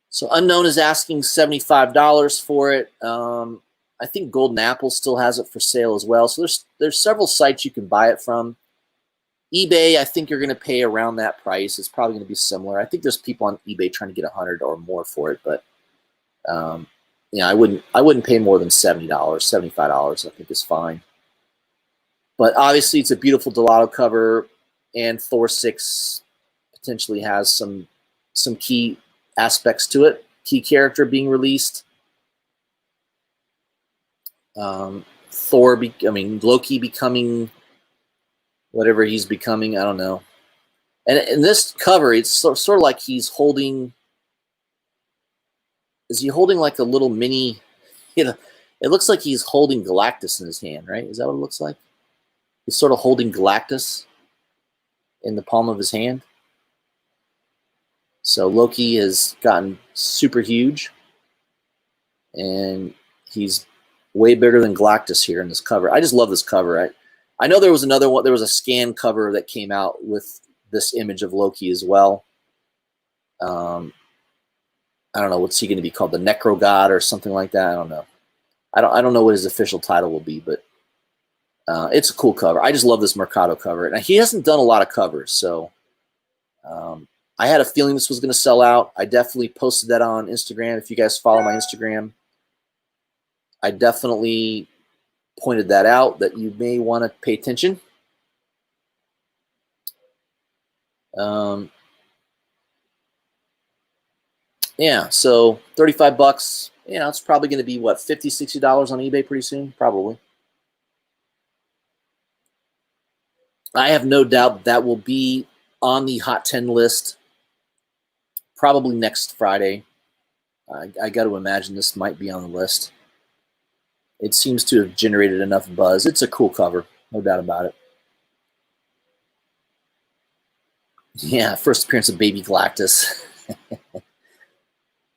So Unknown is asking $75 for it. I think Golden Apple still has it for sale as well. So there's several sites you can buy it from. eBay, I think you're going to pay around that price. It's probably going to be similar. I think there's people on eBay trying to get $100 or more for it, but yeah, I wouldn't pay more than $70, $75. I think is fine. But obviously, it's a beautiful Delato cover, and Thor 6 potentially has some key aspects to it. Key character being released. Loki becoming whatever he's becoming. I don't know. And in this cover, it's sort of like he's holding. Is he holding like a little mini? It looks like he's holding Galactus in his hand, right? Is that what it looks like? He's sort of holding Galactus in the palm of his hand. So Loki has gotten super huge, and he's way bigger than Galactus here in this cover. I just love this cover. I know there was another one. There was a scan cover that came out with this image of Loki as well. I don't know, what's he going to be called, the Necro God or something like that. I don't know. I don't know what his official title will be, but it's a cool cover. I just love this Mercado cover. Now, he hasn't done a lot of covers, so I had a feeling this was going to sell out. I definitely posted that on Instagram. If you guys follow my Instagram, I definitely pointed that out, that you may want to pay attention. Yeah, so $35. Yeah, it's probably going to be, what, $50, $60 on eBay pretty soon? Probably. I have no doubt that will be on the Hot 10 list probably next Friday. I got to imagine this might be on the list. It seems to have generated enough buzz. It's a cool cover, no doubt about it. Yeah, first appearance of Baby Galactus.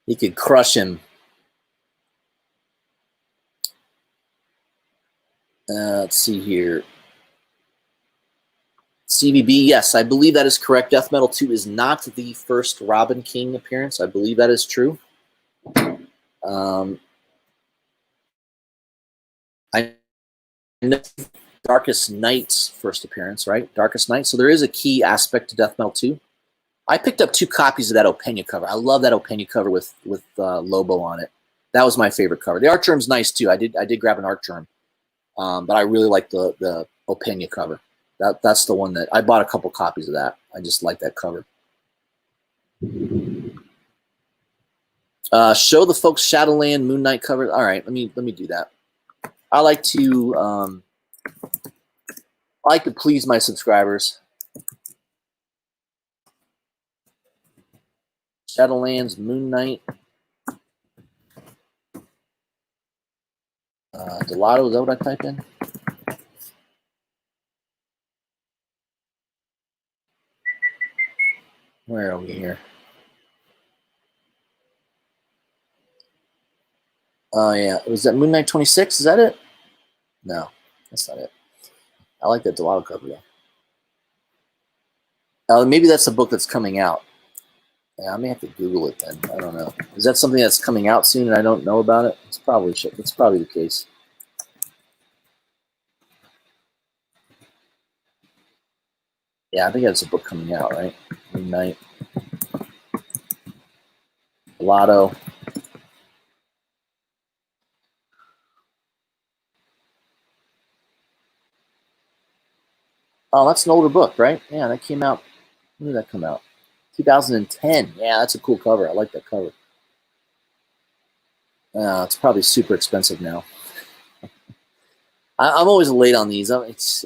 He could crush him. Let's see here. CBB, yes, I believe that is correct. Death Metal 2 is not the first Robin King appearance. I believe that is true. I know Darkest Night's first appearance, right? Darkest Night. So there is a key aspect to Death Metal 2. I picked up 2 copies of that Opeña cover. I love that Opeña cover with Lobo on it. That was my favorite cover. The art germ's nice too. I did grab an art germ, but I really like the Opeña cover. That's the one that I bought a couple copies of that. I just like that cover. Show the folks Shadowland Moon Knight cover. All right, let me do that. I like to please my subscribers. Shadowlands Moon Knight. Delato, is that what I type in? Where are we here? Oh, yeah. Was that Moon Knight 26? Is that it? No, that's not it. I like that Delato cover, though. Maybe that's a book that's coming out. Yeah, I may have to Google it then. I don't know. Is that something that's coming out soon and I don't know about it? It's probably the case. Yeah, I think that's a book coming out, right? Midnight. Lotto. Oh, that's an older book, right? Yeah, that came out. When did that come out? 2010. Yeah, that's a cool cover. I like that cover. It's probably super expensive now. I'm always late on these. It's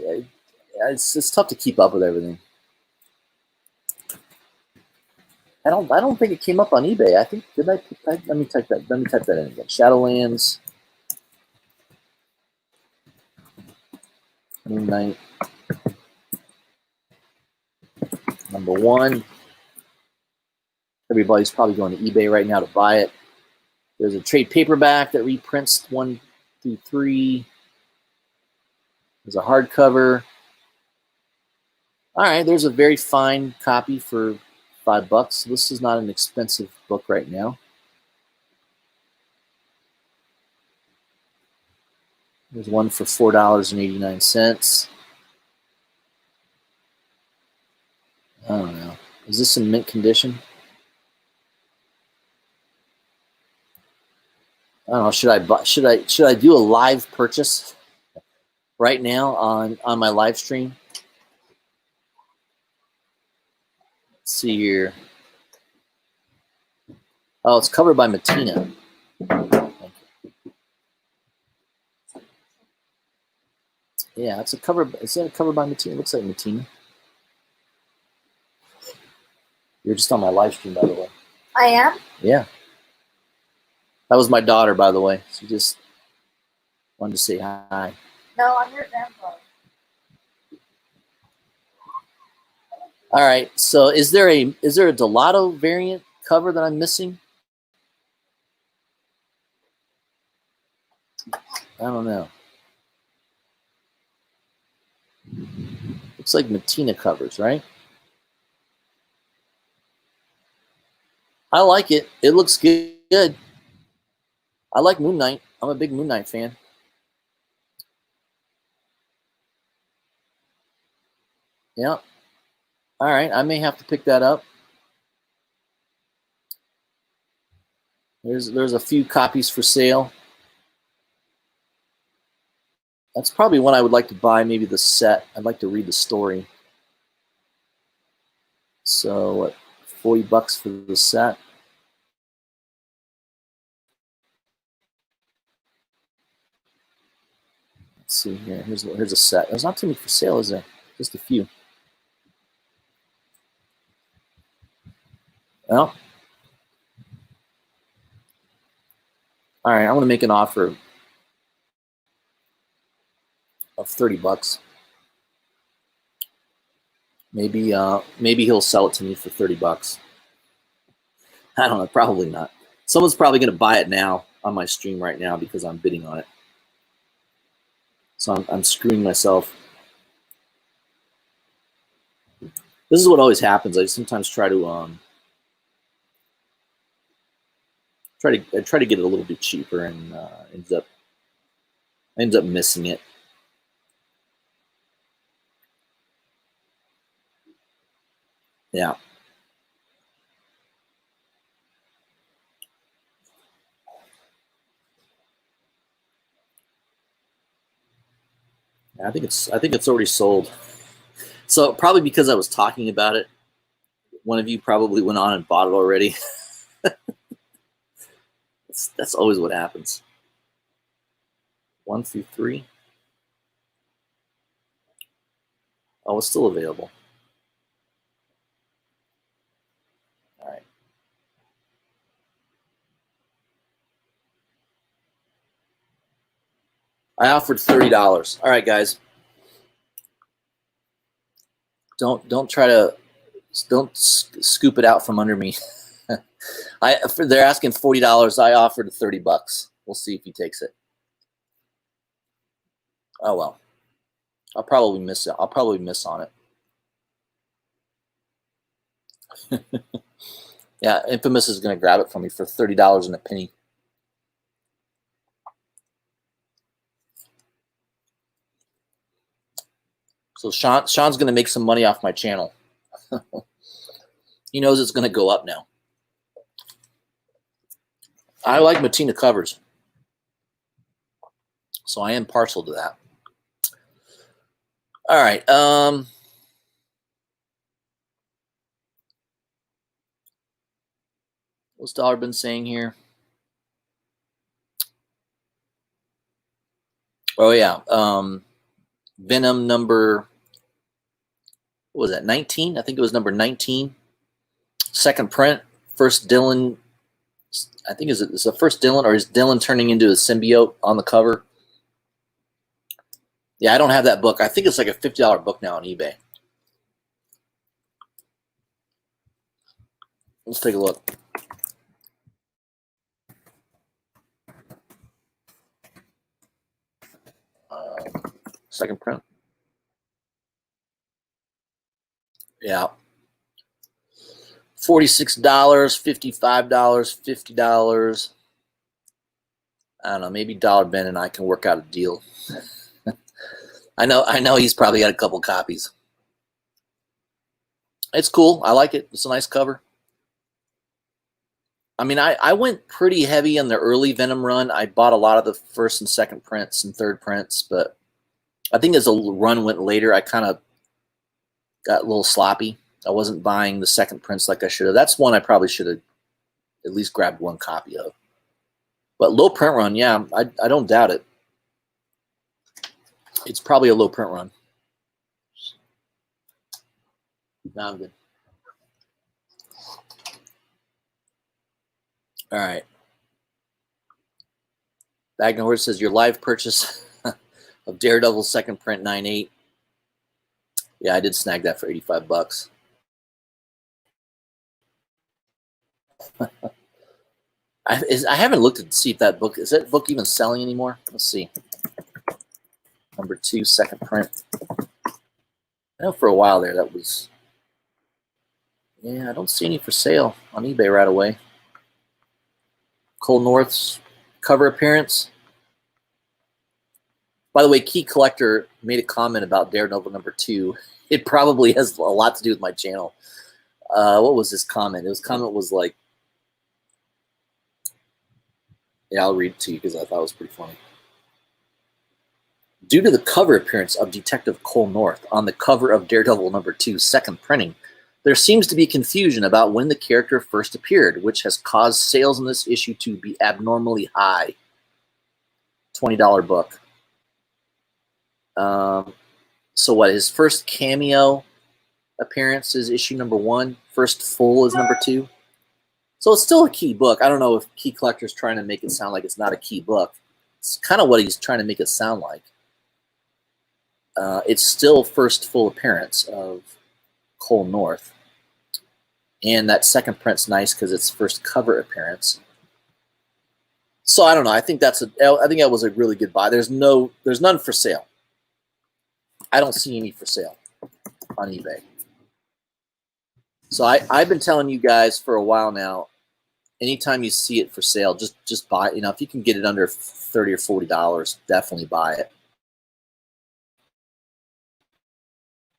tough to keep up with everything. I don't think it came up on eBay. I think let me type that in again. Shadowlands, Moon Knight, #1. Everybody's probably going to eBay right now to buy it. There's a trade paperback that reprints 1 through 3. There's a hardcover. All right, there's a very fine copy for $5. This is not an expensive book right now. There's one for $4.89. I don't know. Is this in mint condition? I don't know. Should I do a live purchase right now on my live stream? Let's see here. Oh, it's covered by Matina. Yeah, it's a cover. Is that a cover by Matina? It looks like Matina. You're just on my live stream, by the way. I am? Yeah. That was my daughter, by the way. She just wanted to say hi. No, I'm your grandpa. All right. So is there a Delato variant cover that I'm missing? I don't know. Looks like Matina covers, right? I like it. It looks good. I like Moon Knight. I'm a big Moon Knight fan. Yeah. All right. I may have to pick that up. There's a few copies for sale. That's probably one I would like to buy, maybe the set. I'd like to read the story. So what, $40 for the set? Let's see here. Here's a set. There's not too many for sale, is there? Just a few. Well, all right. I'm going to make an offer of $30. Maybe he'll sell it to me for $30. I don't know. Probably not. Someone's probably going to buy it now on my stream right now because I'm bidding on it. So I'm screwing myself. This is what always happens. I sometimes try to try to get it a little bit cheaper and ends up missing it. Yeah. I think it's already sold. So probably because I was talking about it, one of you probably went on and bought it already. That's always what happens. 1 through 3. Oh, it's still available. All right. I offered $30. All right, guys. Don't try to scoop it out from under me. They're asking $40. I offered $30. We'll see if he takes it. Oh well. I'll probably miss it. I'll probably miss on it. Yeah, Infamous is going to grab it for me for $30 and a penny. So Sean's going to make some money off my channel. He knows it's going to go up now. I like Matina covers, so I am partial to that. All right. What's Dollar been saying here? Oh yeah. Venom number, what was that, 19? I think it was number 19. Second print, first Dylan. I think is the first Dylan, or is Dylan turning into a symbiote on the cover? Yeah, I don't have that book. I think it's like a $50 book now on eBay. Let's take a look. Second print. Yeah. $46, $55, $50. I don't know. Maybe Dollar Ben and I can work out a deal. I know he's probably got a couple copies. It's cool. I like it. It's a nice cover. I mean, I went pretty heavy on the early Venom run. I bought a lot of the first and second prints and third prints, but I think as the run went later, I kind of got a little sloppy. I wasn't buying the second prints like I should have. That's one I probably should have at least grabbed one copy of. But low print run, yeah, I don't doubt it. It's probably a low print run. No, I'm good. All right. Bagner Horse says your live purchase of Daredevil second print 9/8. Yeah, I did snag that for $85. I haven't looked to see if that book is that book even selling anymore. Let's see. Number 2, second print. I know for a while there that was. Yeah, I don't see any for sale on eBay right away. Cole North's cover appearance. By the way, Key Collector made a comment about Daredevil number 2. It probably has a lot to do with my channel. What was his comment? His comment was like, yeah, I'll read it to you because I thought it was pretty funny. Due to the cover appearance of Detective Cole North on the cover of Daredevil number 2, second printing, there seems to be confusion about when the character first appeared, which has caused sales in this issue to be abnormally high. $20 book. So what, his first cameo appearance is issue number 1, first full is number 2. So it's still a key book. I don't know if Key Collector's trying to make it sound like it's not a key book. It's kind of what he's trying to make it sound like. It's still first full appearance of Cole North. And that second print's nice because it's first cover appearance. So I don't know. I think that was a really good buy. There's none for sale. I don't see any for sale on eBay. So I've been telling you guys for a while now, anytime you see it for sale, just buy it. You know, if you can get it under $30 or $40, definitely buy it.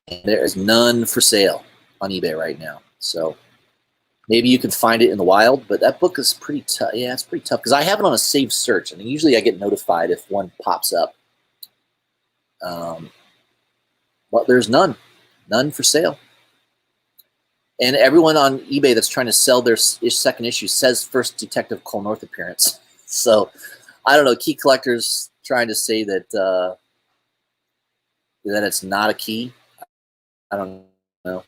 And there is none for sale on eBay right now. So maybe you can find it in the wild, but that book is pretty tough. Yeah, it's pretty tough because I have it on a saved search, and usually I get notified if one pops up. But there's none for sale. And everyone on eBay that's trying to sell their second issue says first Detective Cole North appearance. So I don't know. Key Collector's trying to say that that it's not a key. I don't know.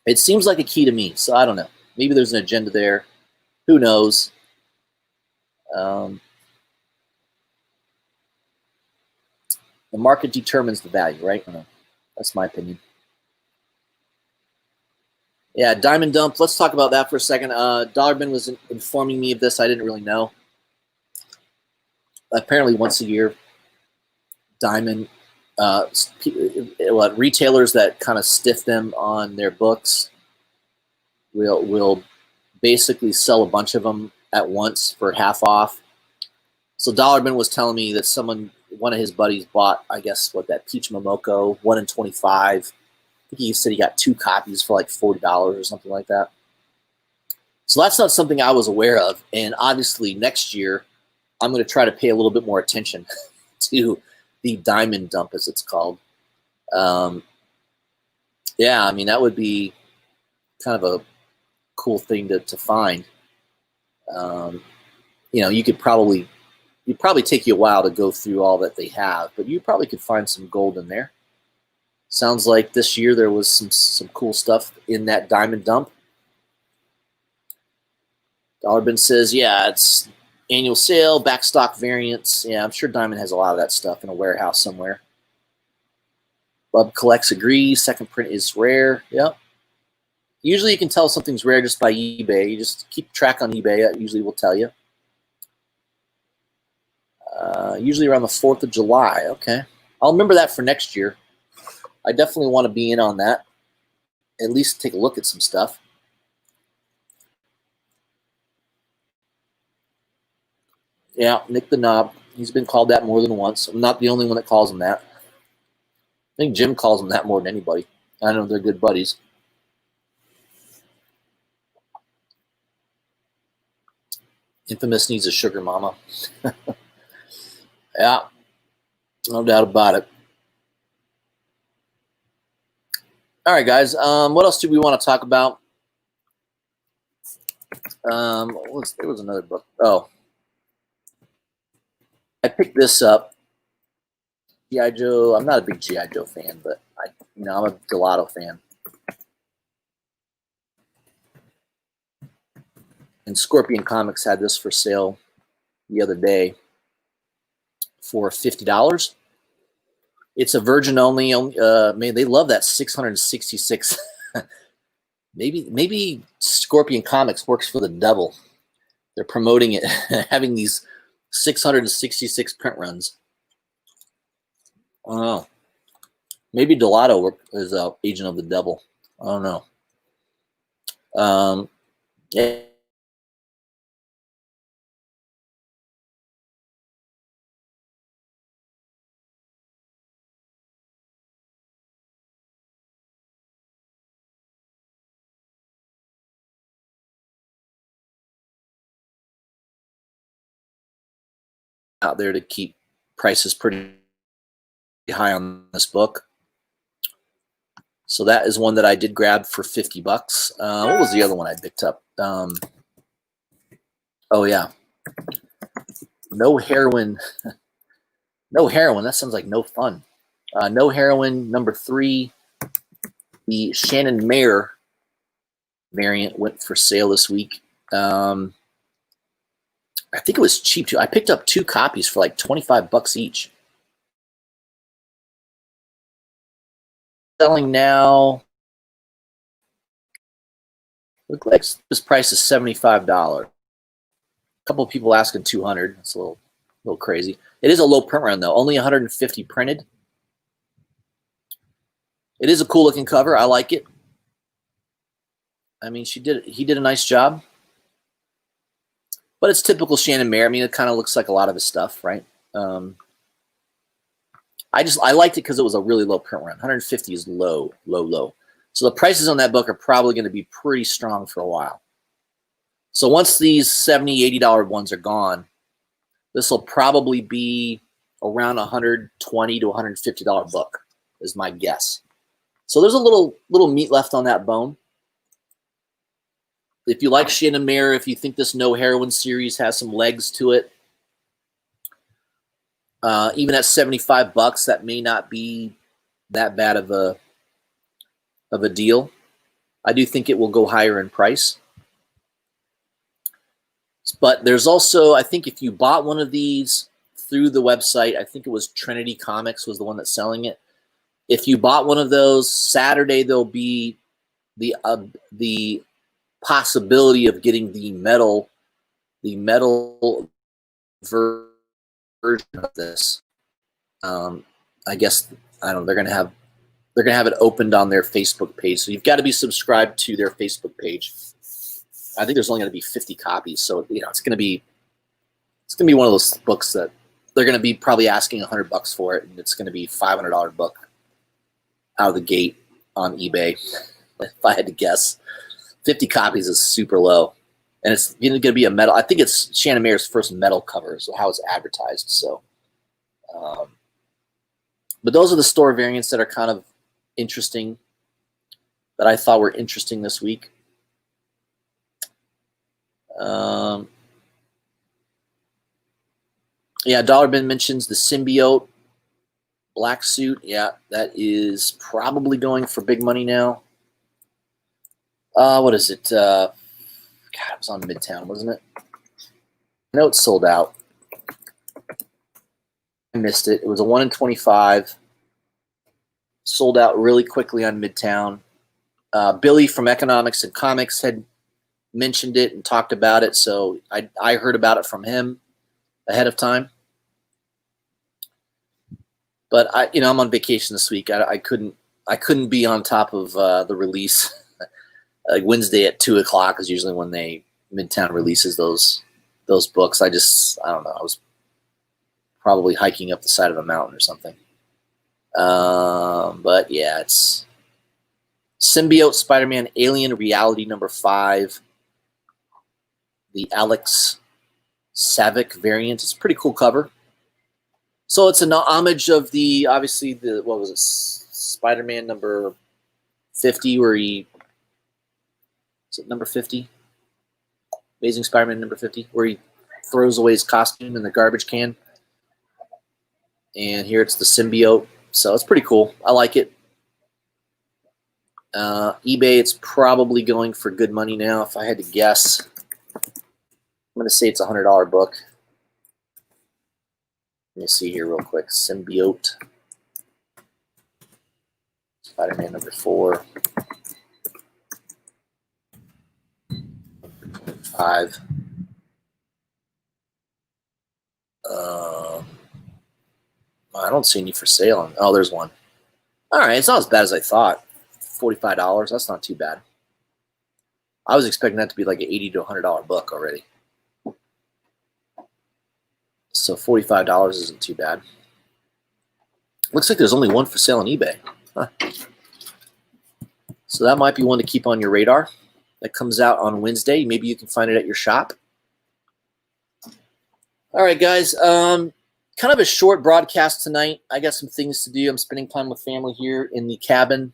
It seems like a key to me, so I don't know. Maybe there's an agenda there. Who knows? The market determines the value, right? That's my opinion. Yeah, Diamond Dump. Let's talk about that for a second. Dollarman was informing me of this. I didn't really know. Apparently, once a year, Diamond, retailers that kind of stiff them on their books, We'll basically sell a bunch of them at once for half off. So Dollarman was telling me that one of his buddies bought, I guess, that Peach Momoko, 1 in 25. I think he said he got 2 copies for like $40 or something like that. So that's not something I was aware of. And obviously next year, I'm going to try to pay a little bit more attention to the diamond dump, as it's called. Yeah, I mean, that would be kind of a cool thing to find. It'd probably take you a while to go through all that they have, but you probably could find some gold in there. Sounds like this year there was some cool stuff in that diamond dump. Dollarman says, yeah, it's annual sale, backstock variants. Yeah, I'm sure Diamond has a lot of that stuff in a warehouse somewhere. Bub Collects agrees. Second print is rare. Yep. Usually you can tell something's rare just by eBay. You just keep track on eBay. That usually will tell you. Usually around the 4th of July. Okay. I'll remember that for next year. I definitely want to be in on that. At least take a look at some stuff. Yeah, Nick the Knob. He's been called that more than once. I'm not the only one that calls him that. I think Jim calls him that more than anybody. I know they're good buddies. Infamous needs a sugar mama. Yeah, no doubt about it. All right, guys. What else do we want to talk about? There was another book. Oh, I picked this up. G.I. Joe. I'm not a big G.I. Joe fan, but I'm a Gelato fan. And Scorpion Comics had this for sale the other day for $50. It's a virgin only. Man, they love that 666. Maybe Scorpion Comics works for the devil. They're promoting it, having these 666 print runs. I don't know. Maybe Delato is an agent of the devil. I don't know. Yeah. Out there to keep prices pretty high on this book. So that is one that I did grab for $50. What was the other one I picked up? Oh yeah, No Heroin. No Heroin. That sounds like no fun. No Heroin #3. The Shannon Mayer variant went for sale this week. I think it was cheap too. I picked up 2 copies for like $25 each. Selling now. Looks like this price is $75. A couple of people asking $200. That's a little crazy. It is a low print run though. Only 150 printed. It is a cool looking cover. I like it. I mean, he did a nice job. But it's typical Shannon Mayer. I mean, it kind of looks like a lot of his stuff, right? I liked it because it was a really low print run. 150 is low. So the prices on that book are probably going to be pretty strong for a while. So once these $70, $80 ones are gone, this will probably be around $120 to $150 book, is my guess. So there's a little meat left on that bone. If you like Shannon Mayer, if you think this No Heroin series has some legs to it, even at $75, that may not be that bad of a deal. I do think it will go higher in price. But there's also, I think if you bought one of these through the website, I think it was Trinity Comics was the one that's selling it. If you bought one of those, Saturday there'll be the possibility of getting the metal version of this. I guess, I don't know, they're going to have they're going to have it opened on their Facebook page. So you've got to be subscribed to their Facebook page. I think there's only going to be 50 copies. So, it's going to be one of those books that they're going to be probably asking $100 for it. And it's going to be $500 book out of the gate on eBay. If I had to guess, 50 copies is super low. And it's going to be a metal. I think it's Shannon Mayer's first metal cover, so how it's advertised. So, but those are the store variants that are kind of interesting, that I thought were interesting this week. Yeah, Dollar Bin mentions the Symbiote black suit. Yeah, that is probably going for big money now. What is it? God, it was on Midtown, wasn't it? I know it's sold out. I missed it. It was a 1 in 25. Sold out really quickly on Midtown. Billy from Economics and Comics had mentioned it and talked about it, so I heard about it from him ahead of time. But I'm on vacation this week. I couldn't be on top of the release. Like Wednesday at 2:00 is usually when Midtown releases those books. I don't know. I was probably hiking up the side of a mountain or something. But yeah, it's Symbiote Spider-Man Alien Reality #5. The Alex Savick variant. It's a pretty cool cover. So it's an homage of what was it, Spider-Man number 50, where is it number 50? Amazing Spider-Man number 50, where he throws away his costume in the garbage can. And here it's the Symbiote. So it's pretty cool. I like it. eBay, it's probably going for good money now. If I had to guess, I'm going to say it's a $100 book. Let me see here real quick. Symbiote. Spider-Man number 4. 5. I don't see any for sale. Oh, there's one. All right, it's not as bad as I thought. $45. That's not too bad. I was expecting that to be like an $80 to $100 book already. So $45 isn't too bad. Looks like there's only one for sale on eBay. Huh. So that might be one to keep on your radar. That comes out on Wednesday. Maybe you can find it at your shop. All right, guys. Kind of a short broadcast tonight. I got some things to do. I'm spending time with family here in the cabin.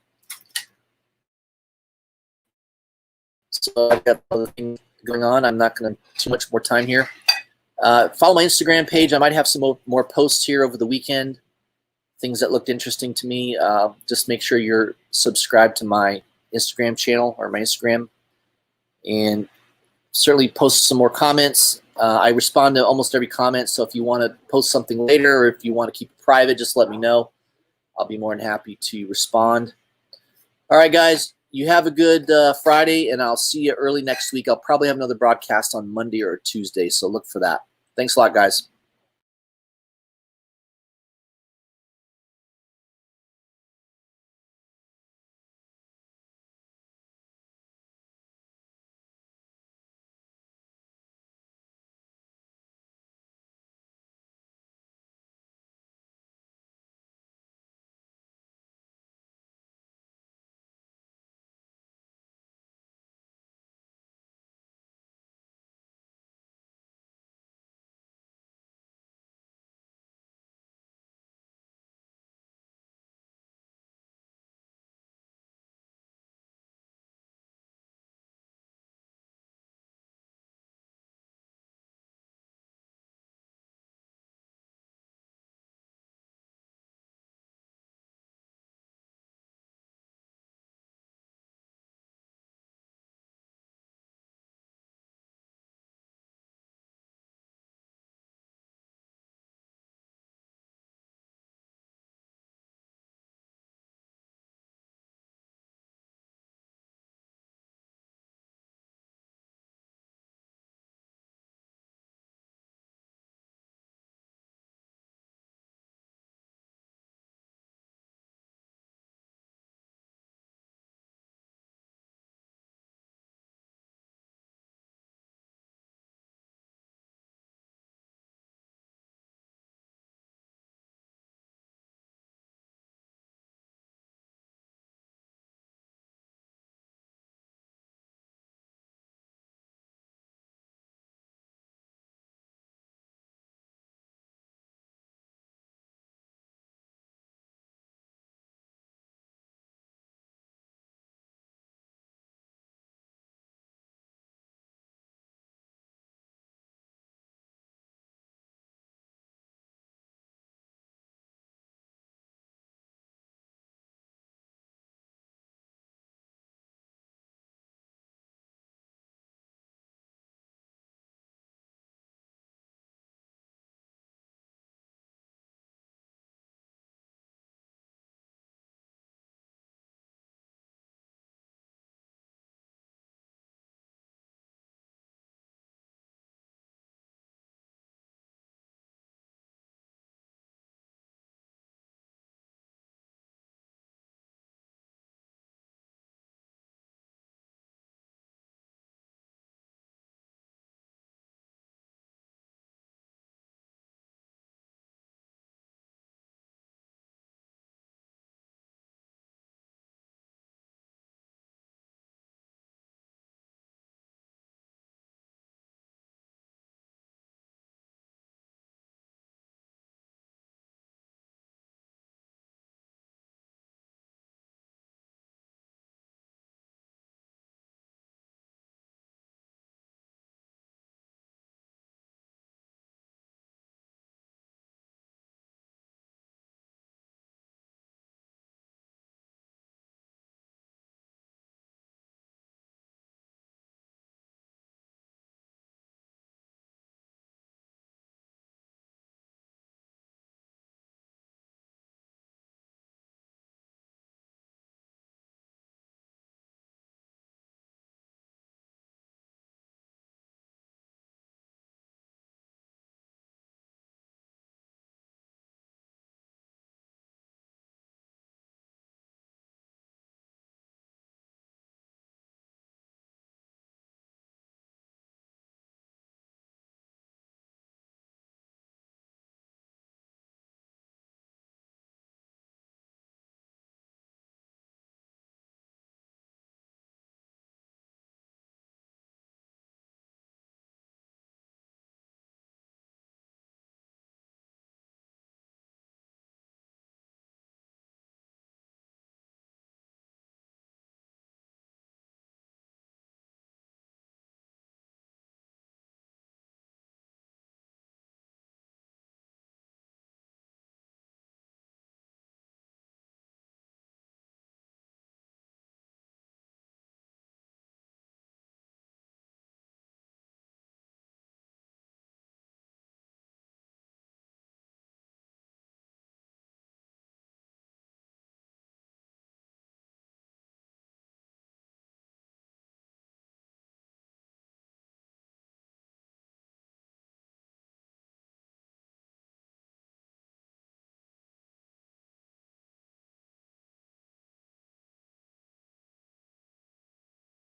So I've got other things going on. I'm not going to too much more time here. Follow my Instagram page. I might have some more posts here over the weekend. Things that looked interesting to me. Just make sure you're subscribed to my Instagram channel or my Instagram. And certainly post some more comments. I respond to almost every comment, so if you want to post something later or if you want to keep it private, just let me know. I'll be more than happy to respond. All right, guys, you have a good Friday, and I'll see you early next week. I'll probably have another broadcast on Monday or Tuesday, so look for that. Thanks a lot, guys.